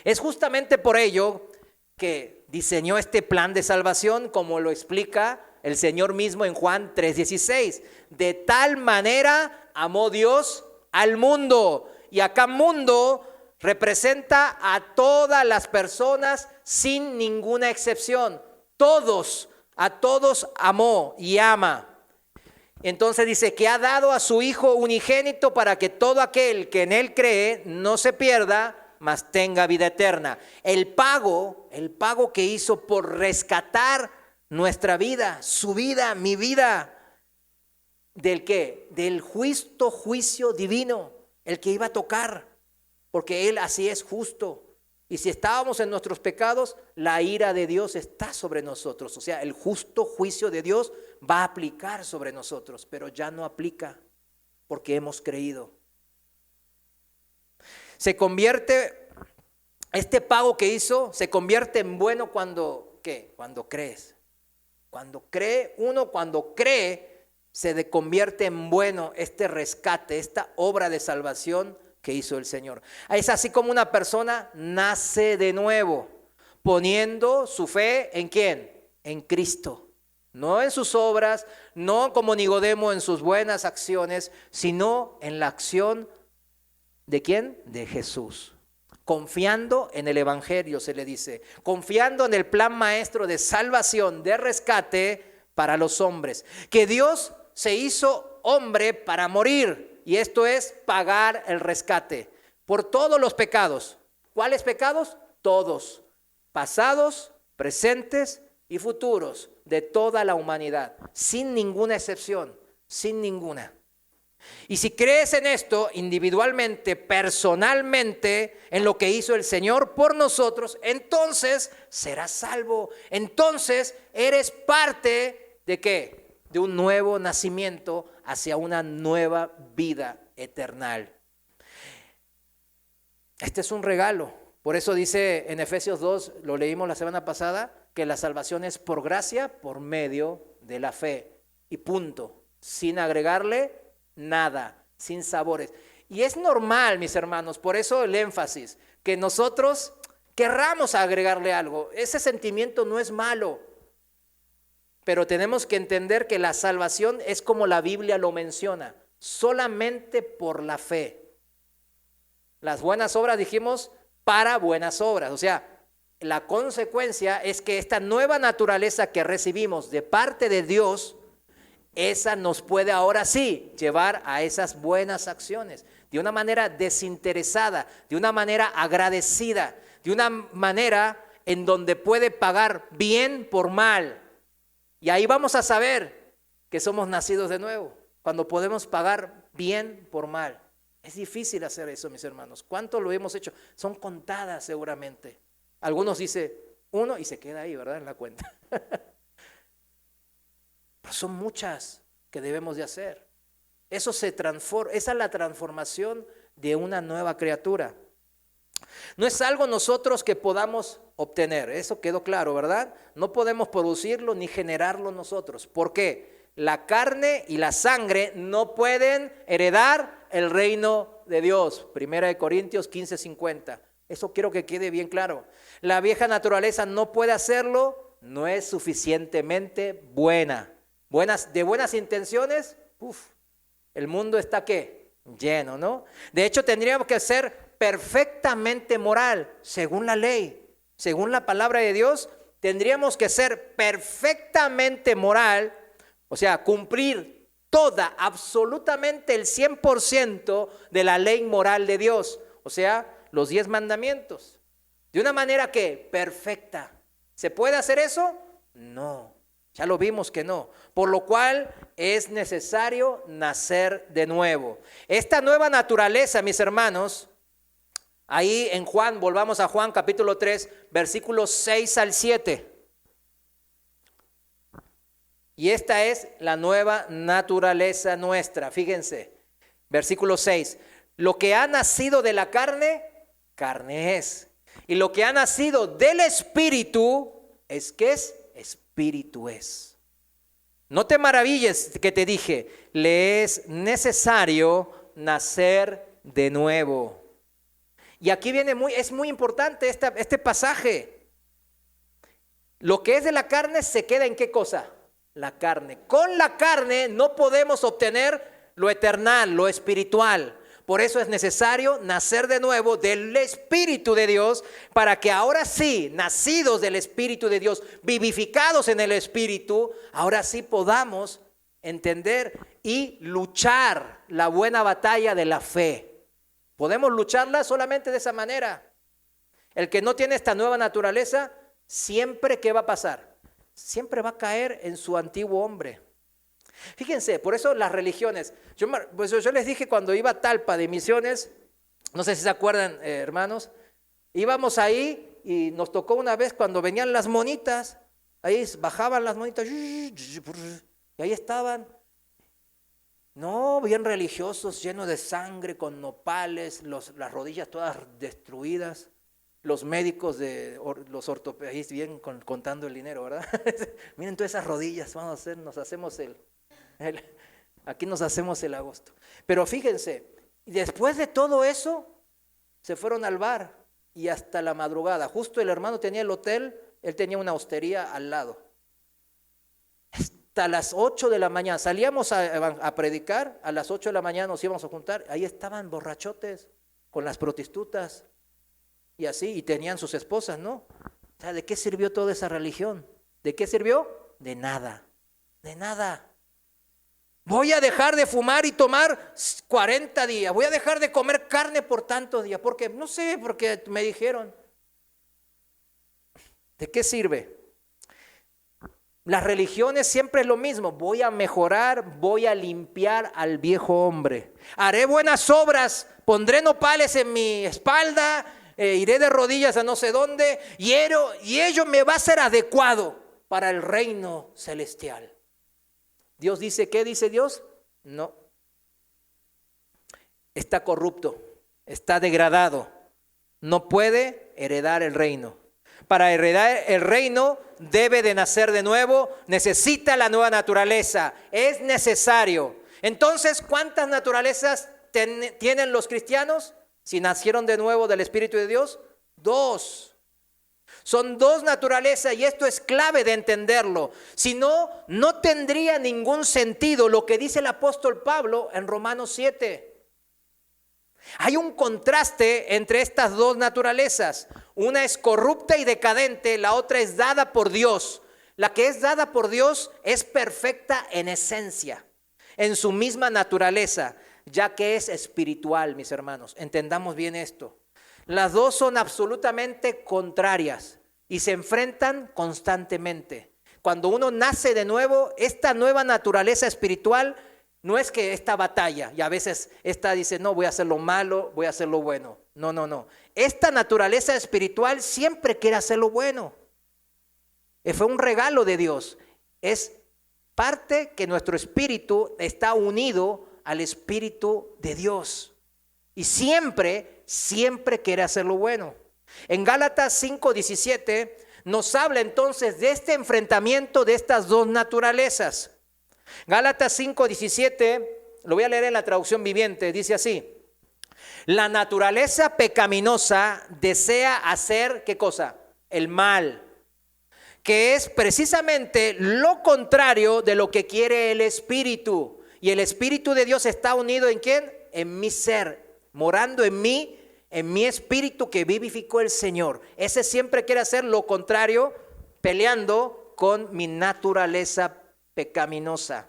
Speaker 1: Es justamente por ello que diseñó este plan de salvación, como lo explica el Señor mismo en Juan 3:16. De tal manera amó Dios al mundo. Y acá mundo representa a todas las personas sin ninguna excepción. A todos amó y ama. Entonces dice que ha dado a su Hijo unigénito para que todo aquel que en Él cree no se pierda, mas tenga vida eterna. El pago que hizo por rescatar nuestra vida, su vida, mi vida. ¿Del qué? Del juicio divino, el que iba a tocar, porque Él así es justo. Y si estábamos en nuestros pecados, la ira de Dios está sobre nosotros. O sea, el justo juicio de Dios va a aplicar sobre nosotros, pero ya no aplica porque hemos creído. Este pago que hizo se convierte en bueno cuando, ¿qué? Cuando crees. Cuando cree, se convierte en bueno este rescate, esta obra de salvación que hizo el Señor. Es así como una persona nace de nuevo, poniendo su fe ¿en quién? en Cristo. No en sus obras, no como Nicodemo en sus buenas acciones, sino en la acción ¿de quién? De Jesús. Confiando en el Evangelio, se le dice. Confiando en el plan maestro de salvación, de rescate para los hombres. Que Dios se hizo hombre para morir. Y esto es pagar el rescate por todos los pecados. ¿Cuáles pecados? Todos. Pasados, presentes y futuros de toda la humanidad. Sin ninguna excepción. Sin ninguna. Y si crees en esto individualmente, personalmente, en lo que hizo el Señor por nosotros, entonces serás salvo. Entonces eres parte ¿de qué? De un nuevo nacimiento hacia una nueva vida eterna. Este es un regalo. Por eso dice en Efesios 2, lo leímos la semana pasada, que la salvación es por gracia, por medio de la fe. Y punto. Sin agregarle nada, sin sabores. Y es normal, mis hermanos, por eso el énfasis, que nosotros querramos agregarle algo. Ese sentimiento no es malo, pero tenemos que entender que la salvación es como la Biblia lo menciona, solamente por la fe. Las buenas obras, dijimos, para buenas obras. O sea, la consecuencia es que esta nueva naturaleza que recibimos de parte de Dios, esa nos puede ahora sí llevar a esas buenas acciones, de una manera desinteresada, de una manera agradecida, de una manera en donde puede pagar bien por mal. Y ahí vamos a saber que somos nacidos de nuevo, cuando podemos pagar bien por mal. Es difícil hacer eso, mis hermanos. ¿Cuánto lo hemos hecho? Son contadas seguramente. Algunos dice uno y se queda ahí, ¿verdad? En la cuenta. Pero son muchas que debemos de hacer. Eso se transforma, esa es la transformación de una nueva criatura. No es algo nosotros que podamos obtener, eso quedó claro, ¿verdad? No podemos producirlo ni generarlo nosotros. ¿Por qué? La carne y la sangre no pueden heredar el reino de Dios. 1 Corintios 15:50. Eso quiero que quede bien claro. La vieja naturaleza no puede hacerlo, no es suficientemente buena. De buenas intenciones, el mundo está ¿qué? Lleno, ¿no? De hecho, tendríamos que ser perfectamente moral, según la ley, según la palabra de Dios, tendríamos que ser perfectamente moral, o sea, cumplir toda, absolutamente el 100% de la ley moral de Dios, o sea, los 10 mandamientos, de una manera que perfecta. ¿Se puede hacer eso? No. Ya lo vimos que no, por lo cual es necesario nacer de nuevo. Esta nueva naturaleza, mis hermanos, ahí en Juan, volvamos a Juan capítulo 3, versículos 6 al 7. Y esta es la nueva naturaleza nuestra, fíjense, versículo 6. Lo que ha nacido de la carne, carne es. Y lo que ha nacido del Espíritu, ¿qué es? Espíritu es. No te maravilles que te dije, le es necesario nacer de nuevo. Y aquí es muy importante este pasaje. Lo que es de la carne se queda ¿en qué cosa? La carne. Con la carne no podemos obtener lo eternal, lo espiritual. Por eso es necesario nacer de nuevo del Espíritu de Dios, para que ahora sí, nacidos del Espíritu de Dios, vivificados en el Espíritu, ahora sí podamos entender y luchar la buena batalla de la fe. Podemos lucharla solamente de esa manera. El que no tiene esta nueva naturaleza, siempre, ¿qué va a pasar? Siempre va a caer en su antiguo hombre. Fíjense, por eso las religiones, yo les dije cuando iba a Talpa de misiones, no sé si se acuerdan, hermanos, íbamos ahí y nos tocó una vez cuando venían las monitas, ahí bajaban las monitas y ahí estaban, no, bien religiosos, llenos de sangre, con nopales, las rodillas todas destruidas. Los médicos los ortopedistas bien contando el dinero, ¿verdad? Miren todas esas rodillas, aquí nos hacemos el agosto. Pero fíjense, después de todo eso, se fueron al bar y hasta la madrugada. Justo el hermano tenía el hotel, él tenía una hostería al lado. hasta las 8 de la mañana. Salíamos a predicar, a las 8 de la mañana nos íbamos a juntar. Ahí estaban borrachotes con las prostitutas y así, y tenían sus esposas, ¿no? O sea, ¿de qué sirvió toda esa religión? ¿De qué sirvió? De nada, de nada. Voy a dejar de fumar y tomar 40 días. Voy a dejar de comer carne por tantos días. ¿Por qué? No sé, porque me dijeron. ¿De qué sirve? Las religiones siempre es lo mismo. Voy a mejorar, voy a limpiar al viejo hombre. Haré buenas obras, pondré nopales en mi espalda, iré de rodillas a no sé dónde, y ello me va a ser adecuado para el reino celestial. Dios dice, ¿qué dice Dios? No. Está corrupto, está degradado, no puede heredar el reino. Para heredar el reino debe de nacer de nuevo, necesita la nueva naturaleza, es necesario. Entonces, ¿cuántas naturalezas tienen los cristianos si nacieron de nuevo del Espíritu de Dios? 2. Son 2 naturalezas y esto es clave de entenderlo. Si no, no tendría ningún sentido lo que dice el apóstol Pablo en Romanos 7. Hay un contraste entre estas 2 naturalezas. Una es corrupta y decadente, la otra es dada por Dios. La que es dada por Dios es perfecta en esencia, en su misma naturaleza, ya que es espiritual, mis hermanos. Entendamos bien esto. Las 2 son absolutamente contrarias y se enfrentan constantemente. Cuando uno nace de nuevo, esta nueva naturaleza espiritual no es que esta batalla, y a veces esta dice, no, voy a hacer lo malo, voy a hacer lo bueno. No. Esta naturaleza espiritual siempre quiere hacer lo bueno. Fue un regalo de Dios. Es parte que nuestro espíritu está unido al Espíritu de Dios. Y siempre quiere hacer lo bueno. En Gálatas 5:17 nos habla entonces de este enfrentamiento de estas 2 naturalezas. Gálatas 5:17, lo voy a leer en la traducción viviente, dice así: la naturaleza pecaminosa desea hacer, ¿qué cosa? El mal, que es precisamente lo contrario de lo que quiere el Espíritu. Y el Espíritu de Dios está unido ¿en quién? En mi ser, morando en mí, en mi espíritu que vivificó el Señor. Ese siempre quiere hacer lo contrario, peleando con mi naturaleza pecaminosa.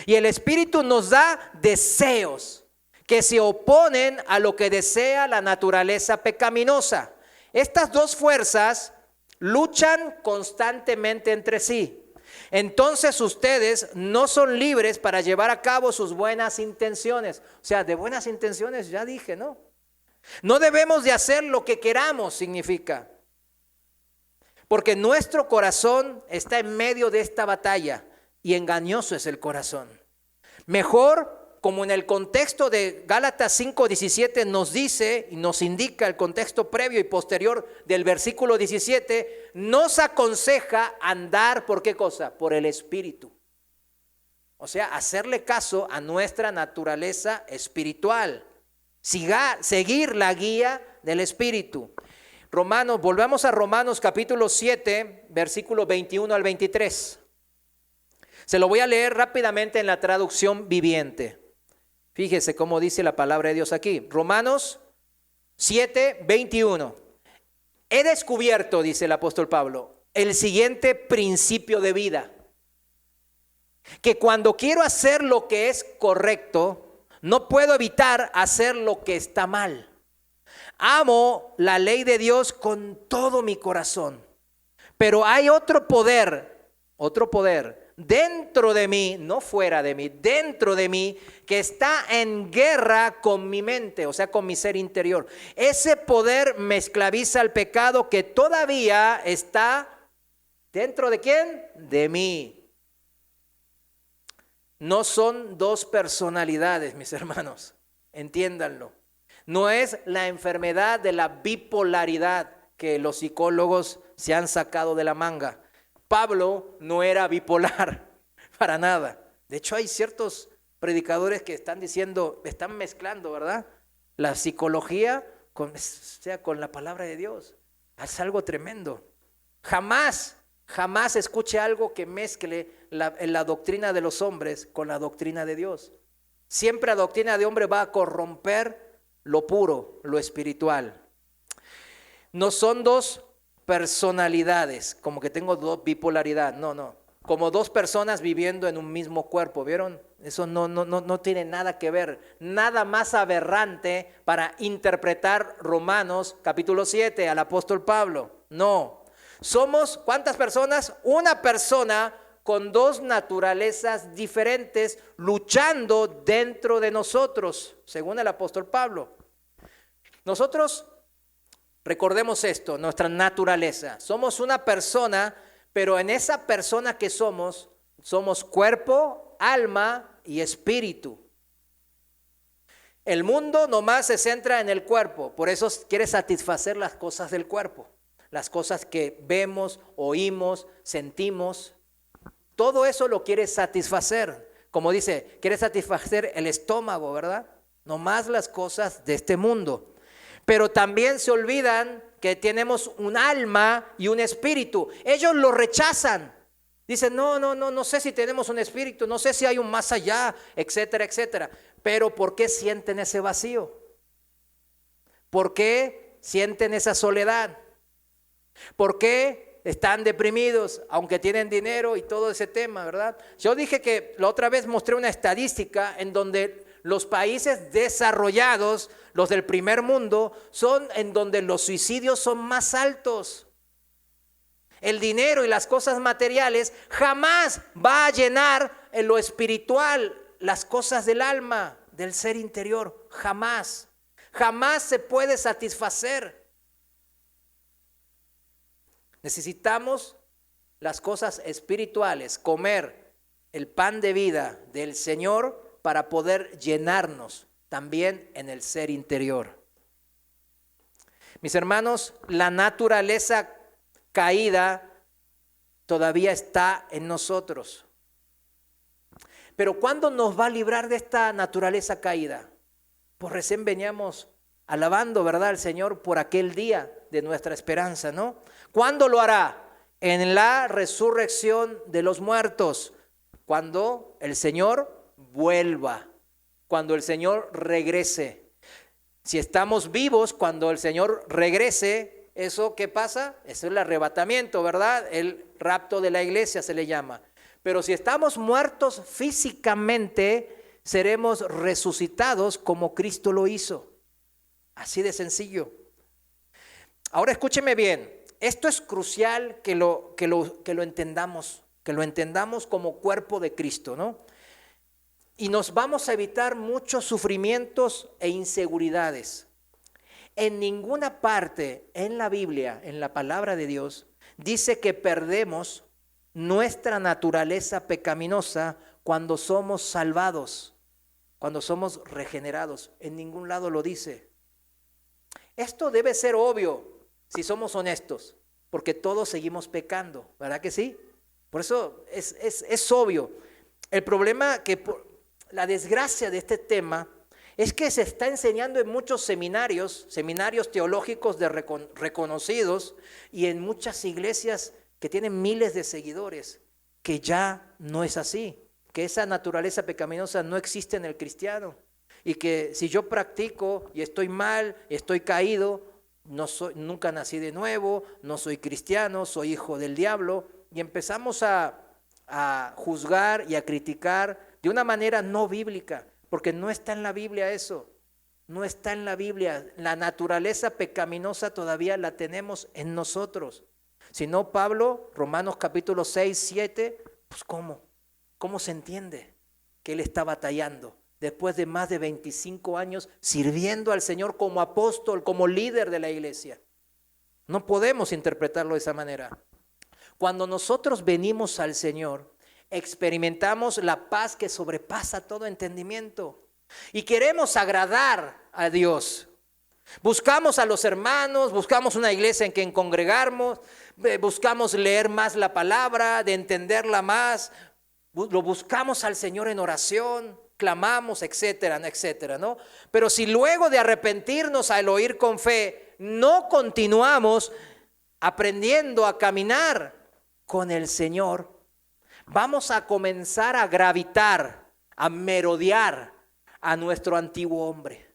Speaker 1: Y el Espíritu nos da deseos que se oponen a lo que desea la naturaleza pecaminosa. Estas 2 fuerzas luchan constantemente entre sí. Entonces ustedes no son libres para llevar a cabo sus buenas intenciones. O sea, de buenas intenciones ya dije, ¿no? No debemos de hacer lo que queramos, significa. Porque nuestro corazón está en medio de esta batalla y engañoso es el corazón. Mejor, como en el contexto de Gálatas 5:17 nos dice y nos indica el contexto previo y posterior del versículo 17, nos aconseja andar ¿por qué cosa? Por el Espíritu. O sea, hacerle caso a nuestra naturaleza espiritual. Seguir la guía del Espíritu. Volvamos a Romanos capítulo 7, versículo 21 al 23. Se lo voy a leer rápidamente en la traducción viviente. Fíjese cómo dice la palabra de Dios aquí. Romanos 7, 21. He descubierto, dice el apóstol Pablo, el siguiente principio de vida. Que cuando quiero hacer lo que es correcto, no puedo evitar hacer lo que está mal. Amo la ley de Dios con todo mi corazón. Pero hay otro poder dentro de mí, no fuera de mí, dentro de mí, que está en guerra con mi mente, o sea, con mi ser interior. Ese poder me esclaviza al pecado que todavía está dentro de ¿quién? De mí. No son 2 personalidades, mis hermanos, entiéndanlo. No es la enfermedad de la bipolaridad que los psicólogos se han sacado de la manga. Pablo no era bipolar, para nada. De hecho, hay ciertos predicadores que están diciendo, están mezclando, ¿verdad? La psicología con la palabra de Dios. Es algo tremendo. Jamás Jamás escuche algo que mezcle la doctrina de los hombres con la doctrina de Dios. Siempre la doctrina de hombre va a corromper lo puro, lo espiritual. No son dos personalidades, como que tengo bipolaridad, no. Como dos personas viviendo en un mismo cuerpo, ¿vieron? Eso no tiene nada que ver. Nada más aberrante para interpretar Romanos capítulo 7 al apóstol Pablo. No. Somos, ¿cuántas personas? Una persona con dos naturalezas diferentes luchando dentro de nosotros, según el apóstol Pablo. Nosotros, recordemos esto, nuestra naturaleza. Somos una persona, pero en esa persona que somos cuerpo, alma y espíritu. El mundo nomás se centra en el cuerpo, por eso quiere satisfacer las cosas del cuerpo. Las cosas que vemos, oímos, sentimos, todo eso lo quiere satisfacer. Como dice, quiere satisfacer el estómago, ¿verdad? No más las cosas de este mundo. Pero también se olvidan que tenemos un alma y un espíritu. Ellos lo rechazan. Dicen, no sé si tenemos un espíritu, no sé si hay un más allá, etcétera, etcétera. Pero ¿por qué sienten ese vacío? ¿Por qué sienten esa soledad? ¿Por qué están deprimidos aunque tienen dinero y todo ese tema, verdad? Yo dije que la otra vez mostré una estadística en donde los países desarrollados, los del primer mundo, son en donde los suicidios son más altos. El dinero y las cosas materiales jamás va a llenar en lo espiritual las cosas del alma, del ser interior, jamás. Jamás se puede satisfacer. Necesitamos las cosas espirituales, comer el pan de vida del Señor para poder llenarnos también en el ser interior. Mis hermanos, la naturaleza caída todavía está en nosotros. Pero ¿cuándo nos va a librar de esta naturaleza caída? Pues recién veníamos alabando, ¿verdad?, al Señor por aquel día de nuestra esperanza, ¿no? ¿Cuándo lo hará? En la resurrección de los muertos, cuando el Señor vuelva, cuando el Señor regrese. Si estamos vivos, cuando el Señor regrese, ¿eso qué pasa? Eso es el arrebatamiento, ¿verdad? El rapto de la iglesia se le llama. Pero si estamos muertos físicamente, seremos resucitados como Cristo lo hizo. Así de sencillo. Ahora escúcheme bien. Esto es crucial que lo entendamos, como cuerpo de Cristo, ¿no? Y nos vamos a evitar muchos sufrimientos e inseguridades. En ninguna parte en la Biblia, en la palabra de Dios, dice que perdemos nuestra naturaleza pecaminosa cuando somos salvados, cuando somos regenerados. En ningún lado lo dice. Esto debe ser obvio. Si somos honestos, porque todos seguimos pecando, ¿verdad que sí? Por eso es obvio. El problema, la desgracia de este tema, es que se está enseñando en muchos seminarios teológicos reconocidos y en muchas iglesias que tienen miles de seguidores, que ya no es así, que esa naturaleza pecaminosa no existe en el cristiano y que si yo practico y estoy mal, estoy caído, nunca nací de nuevo, no soy cristiano, soy hijo del diablo, y empezamos a juzgar y a criticar de una manera no bíblica, porque no está en la Biblia eso, no está en la Biblia. La naturaleza pecaminosa todavía la tenemos en nosotros. Si no, Pablo, Romanos capítulo 6, 7, pues ¿cómo se entiende que él está batallando? Después de más de 25 años sirviendo al Señor como apóstol, como líder de la iglesia. No podemos interpretarlo de esa manera. Cuando nosotros venimos al Señor, experimentamos la paz que sobrepasa todo entendimiento y queremos agradar a Dios. Buscamos a los hermanos, buscamos una iglesia en que congregarnos, buscamos leer más la palabra, de entenderla más, lo buscamos al Señor en oración, clamamos, etcétera, etcétera, ¿no? Pero si luego de arrepentirnos al oír con fe, no continuamos aprendiendo a caminar con el Señor, vamos a comenzar a gravitar, a merodear a nuestro antiguo hombre.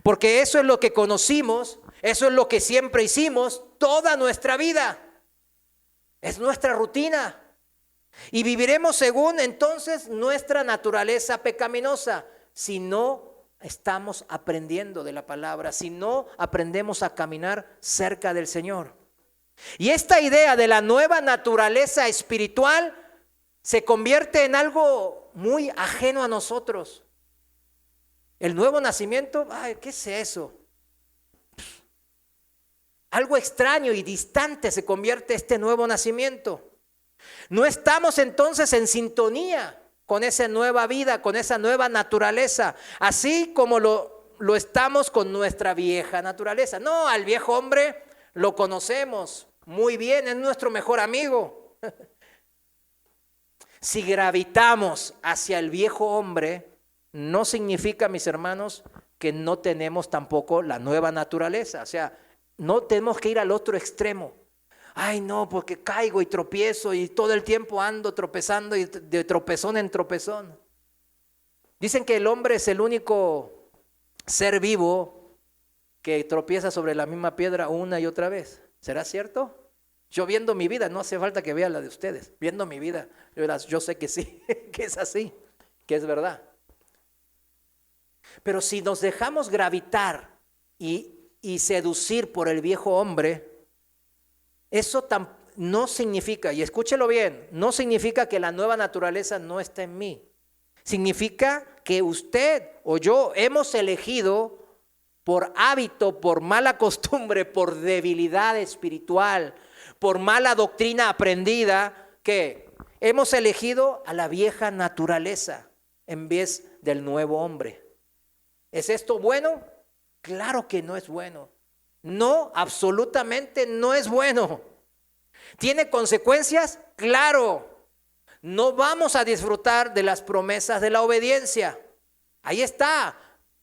Speaker 1: Porque eso es lo que conocimos, eso es lo que siempre hicimos toda nuestra vida. Es nuestra rutina. Y viviremos según entonces nuestra naturaleza pecaminosa, si no estamos aprendiendo de la palabra, si no aprendemos a caminar cerca del Señor. Y esta idea de la nueva naturaleza espiritual se convierte en algo muy ajeno a nosotros. El nuevo nacimiento, ay, ¿qué es eso? Algo extraño y distante se convierte este nuevo nacimiento. No estamos entonces en sintonía con esa nueva vida, con esa nueva naturaleza, así como lo estamos con nuestra vieja naturaleza. No, al viejo hombre lo conocemos muy bien, es nuestro mejor amigo. Si gravitamos hacia el viejo hombre, no significa, mis hermanos, que no tenemos tampoco la nueva naturaleza. O sea, no tenemos que ir al otro extremo. Ay, no, porque caigo y tropiezo y todo el tiempo ando tropezando y de tropezón en tropezón. Dicen que el hombre es el único ser vivo que tropieza sobre la misma piedra una y otra vez. ¿Será cierto? Yo viendo mi vida, no hace falta que vea la de ustedes. Viendo mi vida, yo sé que sí, que es así, que es verdad. Pero si nos dejamos gravitar y seducir por el viejo hombre, eso no significa, y escúchelo bien, no significa que la nueva naturaleza no está en mí. Significa que usted o yo hemos elegido por hábito, por mala costumbre, por debilidad espiritual, por mala doctrina aprendida, que hemos elegido a la vieja naturaleza en vez del nuevo hombre. ¿Es esto bueno? Claro que no es bueno. No, absolutamente no es bueno. ¿Tiene consecuencias? Claro. No vamos a disfrutar de las promesas de la obediencia. Ahí está.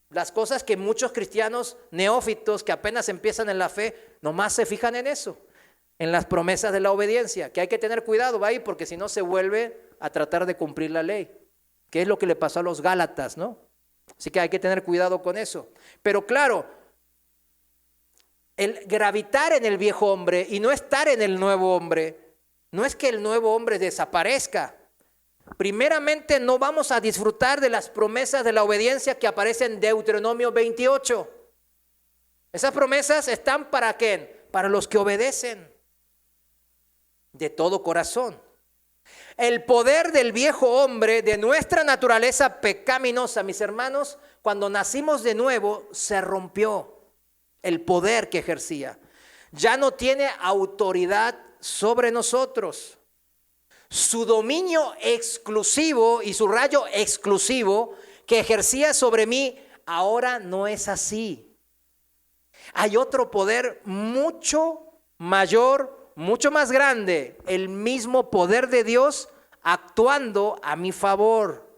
Speaker 1: Las cosas que muchos cristianos neófitos que apenas empiezan en la fe, nomás se fijan en eso, en las promesas de la obediencia, que hay que tener cuidado, va ahí, porque si no se vuelve a tratar de cumplir la ley, que es lo que le pasó a los Gálatas, ¿no? Así que hay que tener cuidado con eso. Pero claro, el gravitar en el viejo hombre y no estar en el nuevo hombre, no es que el nuevo hombre desaparezca. Primeramente no vamos a disfrutar de las promesas de la obediencia que aparecen en Deuteronomio 28. Esas promesas están ¿para quién? Para los que obedecen de todo corazón. El poder del viejo hombre, de nuestra naturaleza pecaminosa, mis hermanos, cuando nacimos de nuevo, se rompió el poder que ejercía. Ya no tiene autoridad sobre nosotros. Su dominio exclusivo y su rayo exclusivo que ejercía sobre mí, ahora no es así. Hay otro poder mucho mayor, mucho más grande, el mismo poder de Dios actuando a mi favor.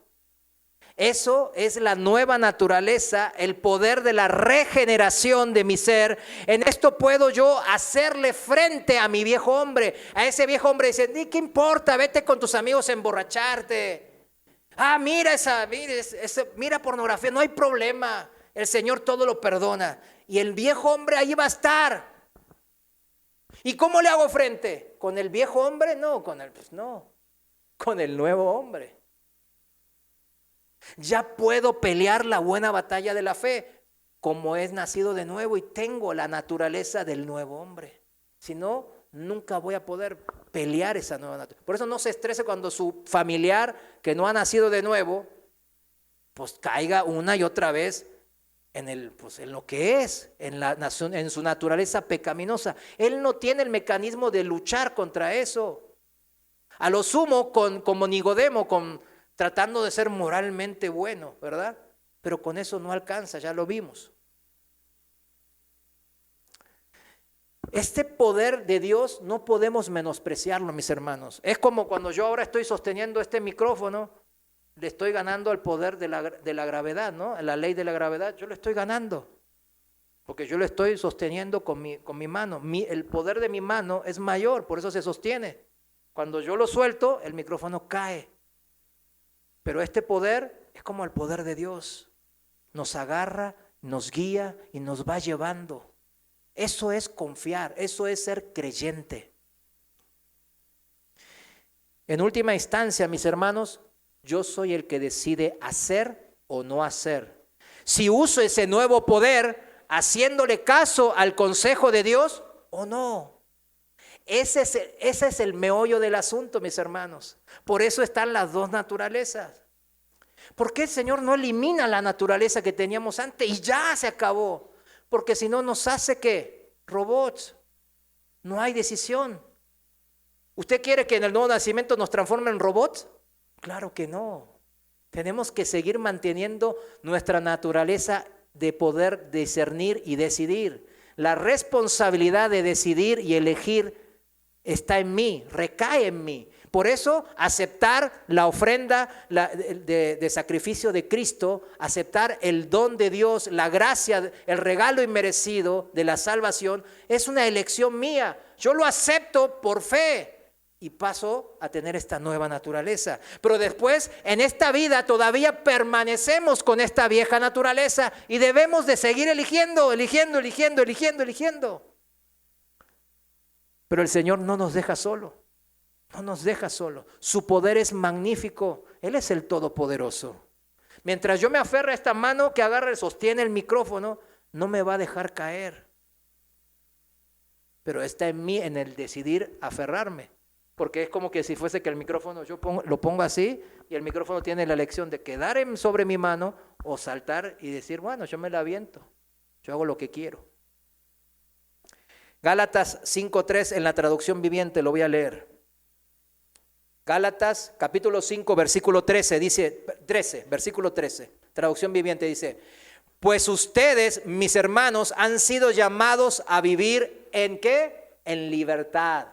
Speaker 1: Eso es la nueva naturaleza, el poder de la regeneración de mi ser. En esto puedo yo hacerle frente a mi viejo hombre. A ese viejo hombre dice, ¿qué importa? Vete con tus amigos a emborracharte. Mira pornografía, no hay problema. El Señor todo lo perdona. Y el viejo hombre ahí va a estar. ¿Y cómo le hago frente? ¿Con el viejo hombre? No, con el nuevo hombre. Ya puedo pelear la buena batalla de la fe, como es nacido de nuevo y tengo la naturaleza del nuevo hombre. Si no, nunca voy a poder pelear esa nueva naturaleza. Por eso no se estrese cuando su familiar que no ha nacido de nuevo, pues caiga una y otra vez en lo que es, en su naturaleza pecaminosa. Él no tiene el mecanismo de luchar contra eso. A lo sumo, como Nicodemo, tratando de ser moralmente bueno, ¿verdad? Pero con eso no alcanza, ya lo vimos. Este poder de Dios no podemos menospreciarlo, mis hermanos. Es como cuando yo ahora estoy sosteniendo este micrófono, le estoy ganando al poder de la gravedad, ¿no? La ley de la gravedad, yo le estoy ganando. porque yo lo estoy sosteniendo con mi mano. El poder de mi mano es mayor, por eso se sostiene. Cuando yo lo suelto, el micrófono cae. Pero este poder es como el poder de Dios. Nos agarra, nos guía y nos va llevando. Eso es confiar, eso es ser creyente. En última instancia, mis hermanos, yo soy el que decide hacer o no hacer. Si uso ese nuevo poder haciéndole caso al consejo de Dios o no. Ese es el meollo del asunto, mis hermanos. Por eso están las dos naturalezas. ¿Por qué el Señor no elimina la naturaleza que teníamos antes y ya se acabó? Porque si no nos hace ¿qué? Robots. No hay decisión. ¿Usted quiere que en el nuevo nacimiento nos transformen en robots? Claro que no. Tenemos que seguir manteniendo nuestra naturaleza de poder discernir y decidir. La responsabilidad de decidir y elegir está en mí, recae en mí. Por eso aceptar la ofrenda de sacrificio de Cristo, aceptar el don de Dios, la gracia, el regalo inmerecido de la salvación, es una elección mía. Yo lo acepto por fe y paso a tener esta nueva naturaleza. Pero después, en esta vida todavía permanecemos con esta vieja naturaleza y debemos de seguir eligiendo. Pero el Señor no nos deja solo. No nos deja solo. Su poder es magnífico. Él es el Todopoderoso. Mientras yo me aferre a esta mano que agarra y sostiene el micrófono, no me va a dejar caer. Pero está en mí, en el decidir aferrarme. Porque es como que si fuese que el micrófono lo pongo así y el micrófono tiene la elección de quedar sobre mi mano o saltar y decir, bueno, yo me la aviento. Yo hago lo que quiero. Gálatas 5:3 en la traducción viviente, lo voy a leer. Gálatas capítulo 5 versículo 13 dice, versículo 13, traducción viviente dice, pues ustedes, mis hermanos, han sido llamados a vivir ¿en qué? En libertad.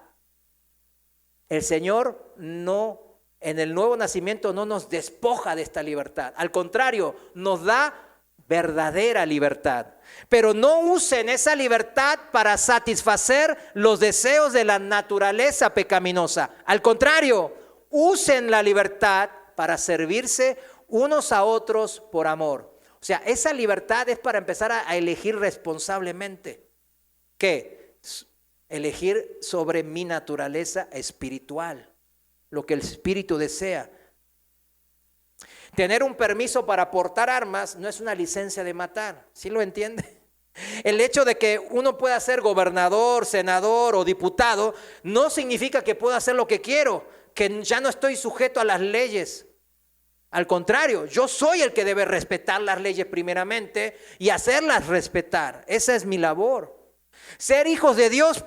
Speaker 1: El Señor en el nuevo nacimiento no nos despoja de esta libertad, al contrario, nos da verdadera libertad. Pero no usen esa libertad para satisfacer los deseos de la naturaleza pecaminosa. Al contrario, usen la libertad para servirse unos a otros por amor. O sea, esa libertad es para empezar a elegir responsablemente. ¿Qué? Elegir sobre mi naturaleza espiritual, lo que el Espíritu desea. Tener un permiso para portar armas no es una licencia de matar, ¿sí lo entiende? El hecho de que uno pueda ser gobernador, senador o diputado no significa que pueda hacer lo que quiero, que ya no estoy sujeto a las leyes. Al contrario, yo soy el que debe respetar las leyes primeramente y hacerlas respetar. Esa es mi labor. Ser hijos de Dios,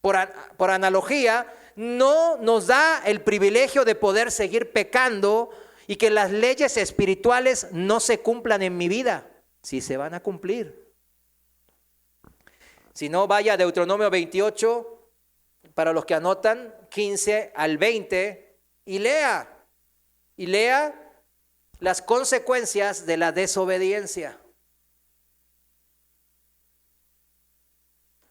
Speaker 1: por analogía, no nos da el privilegio de poder seguir pecando y que las leyes espirituales no se cumplan en mi vida. Sí se van a cumplir. Si no, vaya a Deuteronomio 28, para los que anotan, 15 al 20, y lea las consecuencias de la desobediencia.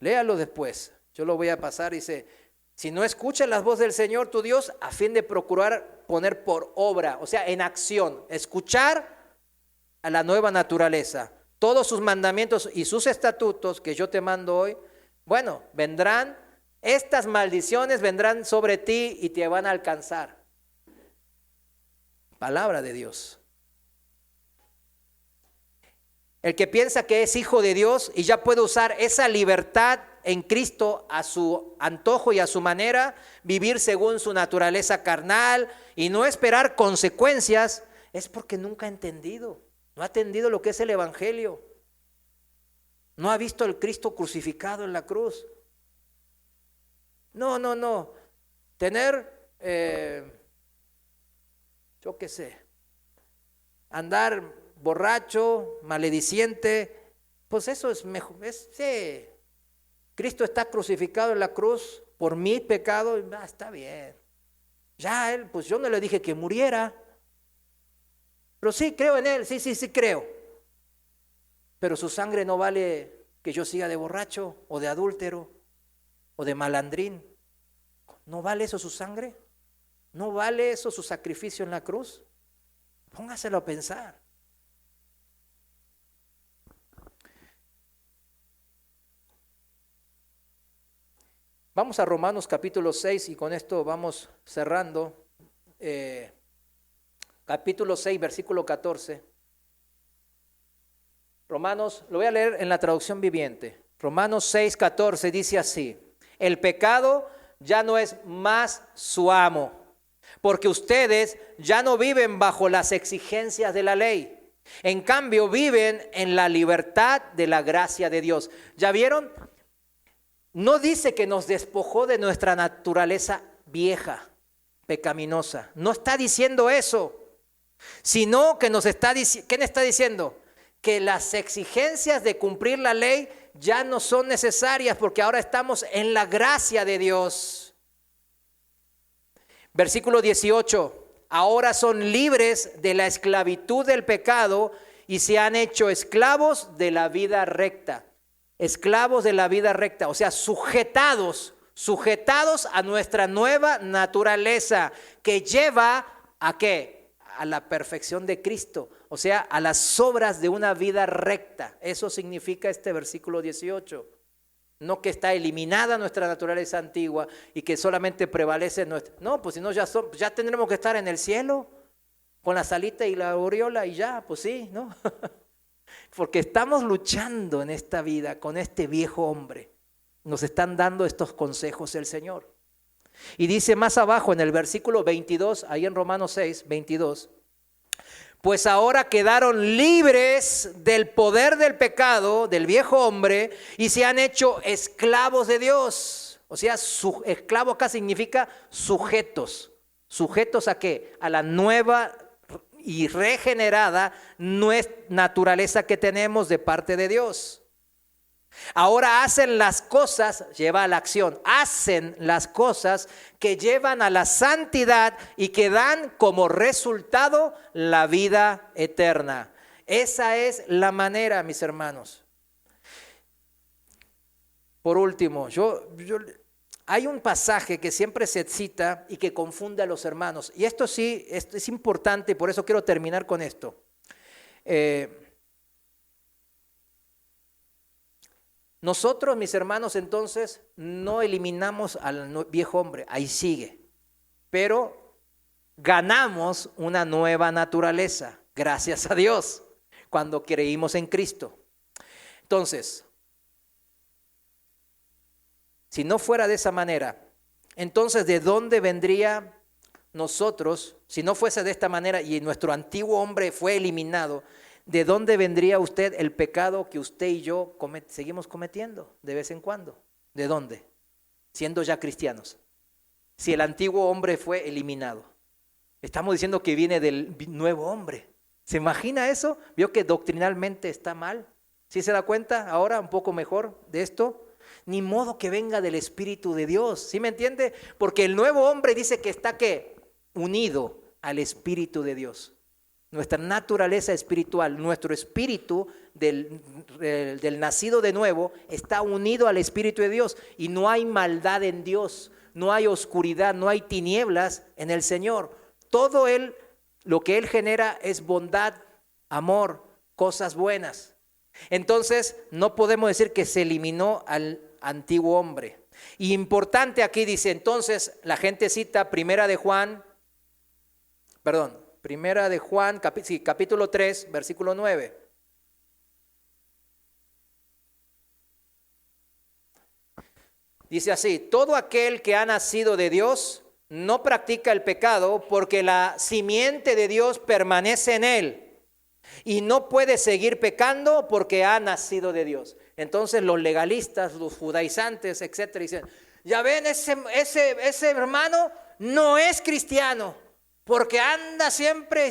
Speaker 1: Léalo después, yo lo voy a pasar, dice, si no escuchas las voces del Señor tu Dios, a fin de procurar poner por obra, o sea, en acción, escuchar a la nueva naturaleza, todos sus mandamientos y sus estatutos que yo te mando hoy, bueno, estas maldiciones vendrán sobre ti y te van a alcanzar. Palabra de Dios. El que piensa que es hijo de Dios y ya puede usar esa libertad en Cristo a su antojo y a su manera, vivir según su naturaleza carnal y no esperar consecuencias, es porque nunca ha entendido, no ha entendido lo que es el Evangelio. No ha visto al Cristo crucificado en la cruz. No. Tener, yo qué sé, andar borracho, malediciente, pues eso es mejor. Sí. Cristo está crucificado en la cruz por mi pecado, está bien. Ya él, pues yo no le dije que muriera, pero sí creo en él, sí creo. Pero su sangre no vale que yo siga de borracho o de adúltero o de malandrín. ¿No vale eso su sangre? ¿No vale eso su sacrificio en la cruz? Póngaselo a pensar. Vamos a Romanos capítulo 6 y con esto vamos cerrando. Capítulo 6, versículo 14. Romanos, lo voy a leer en la traducción viviente. Romanos 6, 14 dice así: el pecado ya no es más su amo, porque ustedes ya no viven bajo las exigencias de la ley. En cambio, viven en la libertad de la gracia de Dios. ¿Ya vieron? No dice que nos despojó de nuestra naturaleza vieja, pecaminosa. No está diciendo eso, sino que nos está diciendo, ¿qué está diciendo? Que las exigencias de cumplir la ley ya no son necesarias porque ahora estamos en la gracia de Dios. Versículo 18, ahora son libres de la esclavitud del pecado y se han hecho esclavos de la vida recta. Esclavos de la vida recta, o sea, sujetados a nuestra nueva naturaleza que lleva ¿a qué? A la perfección de Cristo, o sea, a las obras de una vida recta. Eso significa este versículo 18. No que está eliminada nuestra naturaleza antigua y que solamente prevalece nuestra. No, pues si no ya tendremos que estar en el cielo con la salita y la aureola y ya, pues sí, ¿no? Porque estamos luchando en esta vida con este viejo hombre. Nos están dando estos consejos el Señor. Y dice más abajo en el versículo 22, ahí en Romanos 6, 22, pues ahora quedaron libres del poder del pecado, del viejo hombre, y se han hecho esclavos de Dios. O sea, esclavo acá significa sujetos. ¿Sujetos a qué? A la nueva y regenerada naturaleza que tenemos de parte de Dios. Ahora hacen las cosas, lleva a la acción, hacen las cosas que llevan a la santidad y que dan como resultado la vida eterna. Esa es la manera, mis hermanos. Por último, hay un pasaje que siempre se cita y que confunde a los hermanos. Y esto sí es importante y por eso quiero terminar con esto. Nosotros, mis hermanos, entonces no eliminamos al viejo hombre, ahí sigue. Pero ganamos una nueva naturaleza, gracias a Dios, cuando creímos en Cristo. Entonces, si no fuera de esa manera, entonces ¿de dónde vendría nosotros? Si no fuese de esta manera y nuestro antiguo hombre fue eliminado, ¿de dónde vendría usted el pecado que usted y yo seguimos cometiendo de vez en cuando? ¿De dónde? Siendo ya cristianos. Si el antiguo hombre fue eliminado. Estamos diciendo que viene del nuevo hombre. ¿Se imagina eso? ¿Vio que doctrinalmente está mal? ¿Sí se da cuenta ahora un poco mejor de esto? Ni modo que venga del Espíritu de Dios, ¿sí me entiende? Porque el nuevo hombre dice que está ¿qué? Unido al Espíritu de Dios. Nuestra naturaleza espiritual, nuestro espíritu del nacido de nuevo está unido al Espíritu de Dios y no hay maldad en Dios, no hay oscuridad, no hay tinieblas en el Señor. Todo lo que Él genera es bondad, amor, cosas buenas. Entonces no podemos decir que se eliminó al antiguo hombre. Y importante aquí dice, entonces la gente cita Primera de Juan, capítulo 3, versículo 9. Dice así, todo aquel que ha nacido de Dios no practica el pecado porque la simiente de Dios permanece en él y no puede seguir pecando porque ha nacido de Dios. Entonces los legalistas, los judaizantes, etcétera, dicen, ya ven, ese hermano no es cristiano porque anda siempre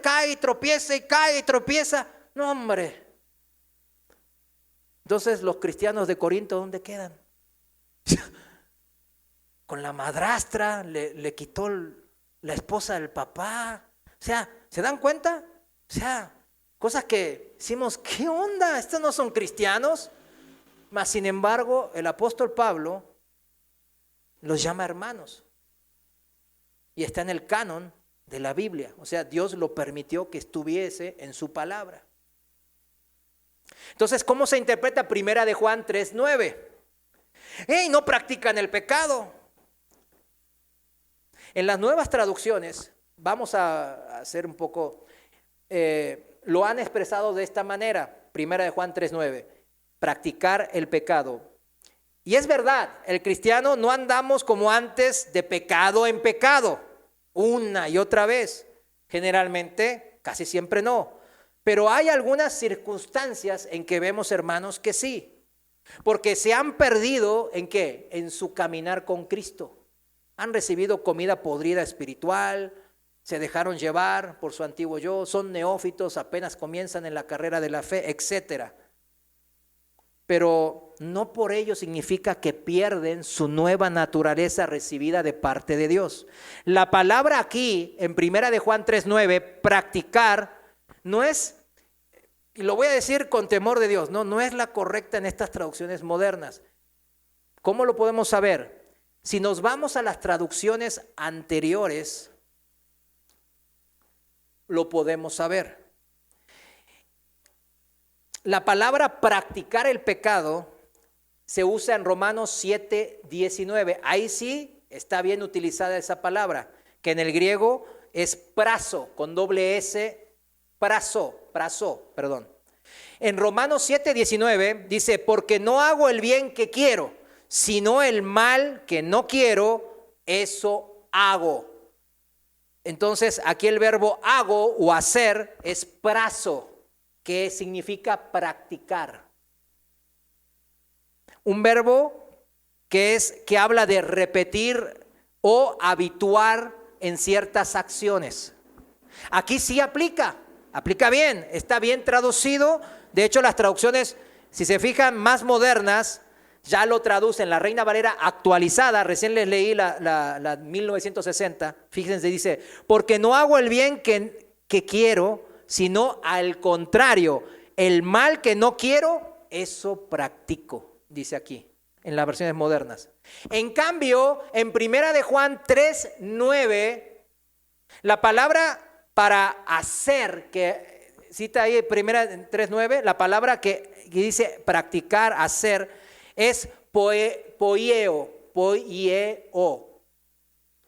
Speaker 1: cae y tropieza. No, hombre. Entonces los cristianos de Corinto, ¿dónde quedan? Con la madrastra, le quitó la esposa del papá. O sea, ¿se dan cuenta? O sea, cosas que decimos, ¿qué onda? ¿Estos no son cristianos? Mas, sin embargo, el apóstol Pablo los llama hermanos. Y está en el canon de la Biblia. O sea, Dios lo permitió que estuviese en su palabra. Entonces, ¿cómo se interpreta Primera de Juan 3:9? ¡Ey, no practican el pecado! En las nuevas traducciones, vamos a hacer un poco, lo han expresado de esta manera, Primera de Juan 3:9, practicar el pecado. Y es verdad, el cristiano no andamos como antes de pecado en pecado, una y otra vez. Generalmente, casi siempre no. Pero hay algunas circunstancias en que vemos, hermanos, que sí. Porque se han perdido, ¿en qué? En su caminar con Cristo. Han recibido comida podrida espiritual, se dejaron llevar por su antiguo yo, son neófitos, apenas comienzan en la carrera de la fe, etcétera. Pero no por ello significa que pierden su nueva naturaleza recibida de parte de Dios. La palabra aquí, en Primera de Juan 3:9, practicar, no es, y lo voy a decir con temor de Dios, no es la correcta en estas traducciones modernas. ¿Cómo lo podemos saber? Si nos vamos a las traducciones anteriores, lo podemos saber. La palabra practicar el pecado se usa en Romanos 7:19. Ahí sí está bien utilizada esa palabra, que en el griego es praso, con doble S, praso, perdón. En Romanos 7:19 dice, porque no hago el bien que quiero, sino el mal que no quiero, eso hago. Entonces aquí el verbo hago o hacer es praso, que significa practicar. Un verbo que habla de repetir o habituar en ciertas acciones. Aquí sí aplica bien, está bien traducido. De hecho, las traducciones, si se fijan, más modernas, ya lo traducen. La Reina Valera actualizada, recién les leí la 1960, fíjense, dice, porque no hago el bien que quiero, sino al contrario, el mal que no quiero, eso practico, dice aquí, en las versiones modernas. En cambio, en Primera de Juan 3:9, la palabra para hacer, que cita ahí Primera 3:9, la palabra que dice practicar, hacer, es poieo,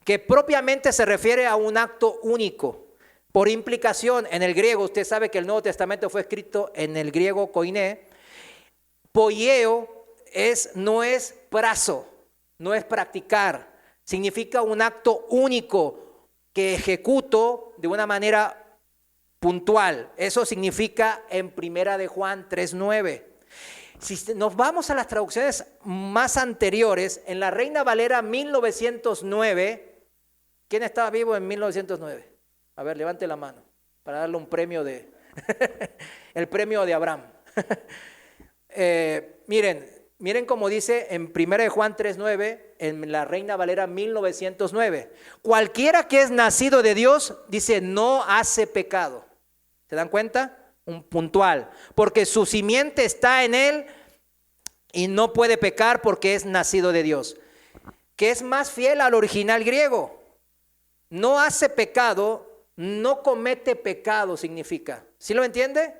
Speaker 1: que propiamente se refiere a un acto único. Por implicación, en el griego, usted sabe que el Nuevo Testamento fue escrito en el griego koiné. Poieo no es prazo, no es practicar, significa un acto único que ejecuto de una manera puntual. Eso significa en Primera de Juan 3:9. Si nos vamos a las traducciones más anteriores, en la Reina Valera 1909, ¿quién estaba vivo en 1909? A ver, levante la mano para darle un premio el premio de Abraham. Miren cómo dice en 1 Juan 3:9, en la Reina Valera 1909. Cualquiera que es nacido de Dios, dice, no hace pecado. ¿Se dan cuenta? Un puntual. Porque su simiente está en él y no puede pecar porque es nacido de Dios. Que es más fiel al original griego. No hace pecado. No comete pecado significa. ¿Sí lo entiende?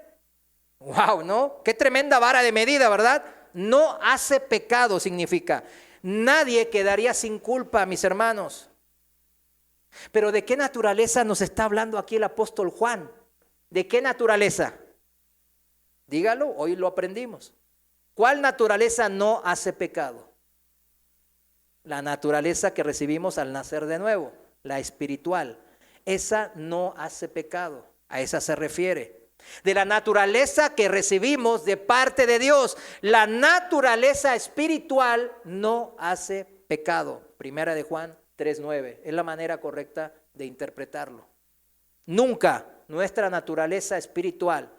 Speaker 1: Wow, ¿no? Qué tremenda vara de medida, ¿verdad? No hace pecado significa. Nadie quedaría sin culpa, mis hermanos. Pero ¿de qué naturaleza nos está hablando aquí el apóstol Juan? ¿De qué naturaleza? Dígalo, hoy lo aprendimos. ¿Cuál naturaleza no hace pecado? La naturaleza que recibimos al nacer de nuevo, la espiritual. Esa no hace pecado, a esa se refiere. De la naturaleza que recibimos de parte de Dios, la naturaleza espiritual no hace pecado. Primera de Juan 3:9, es la manera correcta de interpretarlo. Nunca nuestra naturaleza espiritual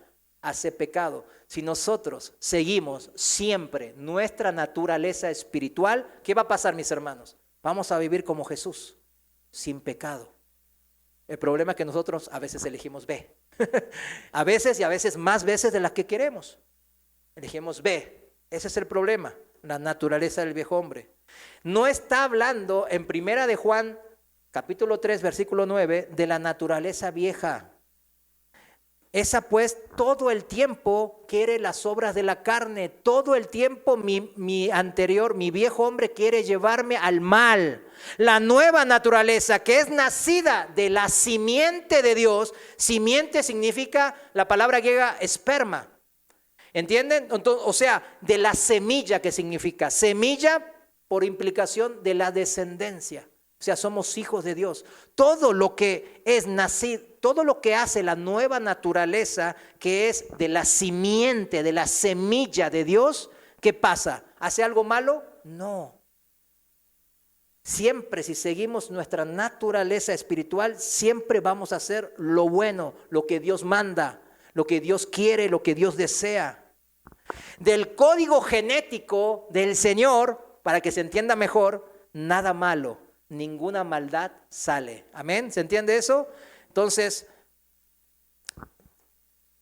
Speaker 1: hace pecado. Si nosotros seguimos siempre nuestra naturaleza espiritual, ¿qué va a pasar, mis hermanos? Vamos a vivir como Jesús, sin pecado. El problema es que nosotros a veces elegimos B. A veces y a veces más veces de las que queremos. Elegimos B. Ese es el problema, la naturaleza del viejo hombre. No está hablando en 1 de Juan, capítulo 3, versículo 9, de la naturaleza vieja. Esa pues todo el tiempo quiere las obras de la carne, todo el tiempo mi viejo hombre quiere llevarme al mal. La nueva naturaleza que es nacida de la simiente de Dios, simiente significa la palabra griega esperma, ¿entienden? Entonces, o sea, de la semilla, que significa semilla por implicación de la descendencia. O sea, somos hijos de Dios. Todo lo que es nacido, todo lo que hace la nueva naturaleza, que es de la simiente, de la semilla de Dios, ¿qué pasa? ¿Hace algo malo? No. Siempre, si seguimos nuestra naturaleza espiritual, siempre vamos a hacer lo bueno, lo que Dios manda, lo que Dios quiere, lo que Dios desea. Del código genético del Señor, para que se entienda mejor, nada malo, ninguna maldad sale. Amén, ¿se entiende eso? Entonces,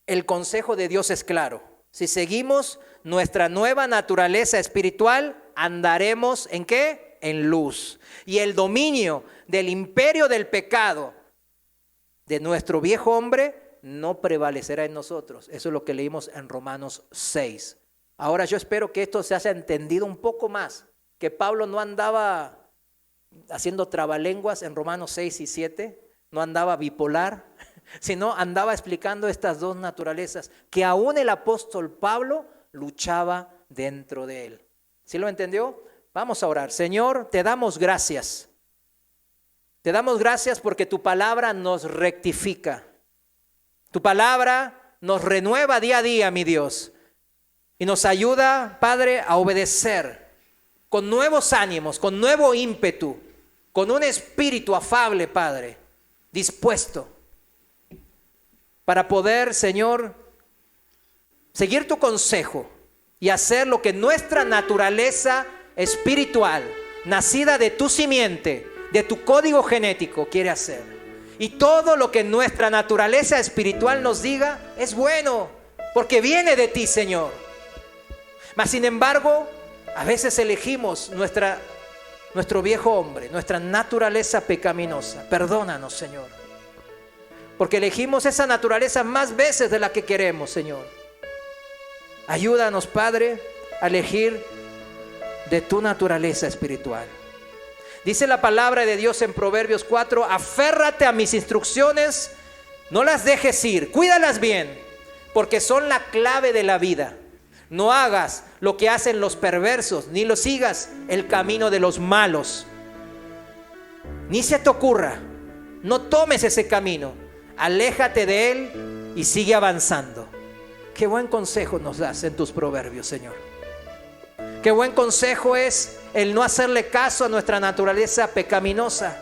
Speaker 1: el consejo de Dios es claro. Si seguimos nuestra nueva naturaleza espiritual, andaremos ¿en qué? En luz. Y el dominio del imperio del pecado de nuestro viejo hombre no prevalecerá en nosotros. Eso es lo que leímos en Romanos 6. Ahora yo espero que esto se haya entendido un poco más, que Pablo no andaba haciendo trabalenguas en Romanos 6 y 7, no andaba bipolar, sino andaba explicando estas dos naturalezas que aún el apóstol Pablo luchaba dentro de él. ¿Sí lo entendió? Vamos a orar. Señor, te damos gracias. Te damos gracias porque tu palabra nos rectifica. Tu palabra nos renueva día a día, mi Dios, y nos ayuda, Padre, a obedecer con nuevos ánimos, con nuevo ímpetu, con un espíritu afable, Padre, dispuesto para poder, Señor, seguir tu consejo y hacer lo que nuestra naturaleza espiritual, nacida de tu simiente, de tu código genético, quiere hacer. Y todo lo que nuestra naturaleza espiritual nos diga es bueno, porque viene de ti, Señor. Mas, sin embargo, a veces elegimos nuestro viejo hombre, nuestra naturaleza pecaminosa. Perdónanos, Señor, porque elegimos esa naturaleza más veces de la que queremos, Señor. Ayúdanos, Padre, a elegir de tu naturaleza espiritual. Dice la palabra de Dios en Proverbios 4, aférrate a mis instrucciones, no las dejes ir, cuídalas bien, porque son la clave de la vida. No hagas lo que hacen los perversos, ni lo sigas el camino de los malos. Ni se te ocurra, no tomes ese camino, aléjate de él y sigue avanzando. Qué buen consejo nos das en tus proverbios, Señor. Qué buen consejo es el no hacerle caso a nuestra naturaleza pecaminosa,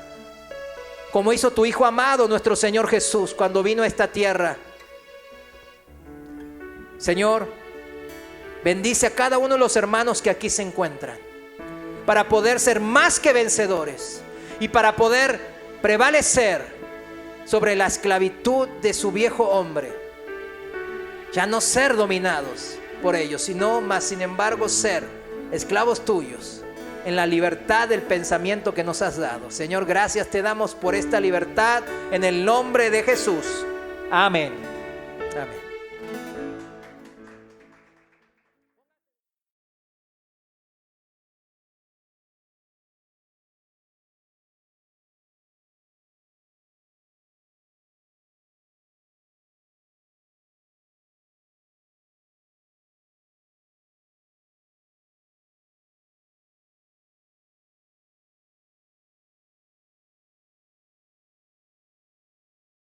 Speaker 1: como hizo tu Hijo amado, nuestro Señor Jesús, cuando vino a esta tierra. Señor, bendice a cada uno de los hermanos que aquí se encuentran, para poder ser más que vencedores y para poder prevalecer sobre la esclavitud de su viejo hombre. Ya no ser dominados por ellos, sino más, sin embargo, ser esclavos tuyos en la libertad del pensamiento que nos has dado. Señor, gracias te damos por esta libertad en el nombre de Jesús. Amén. Amén.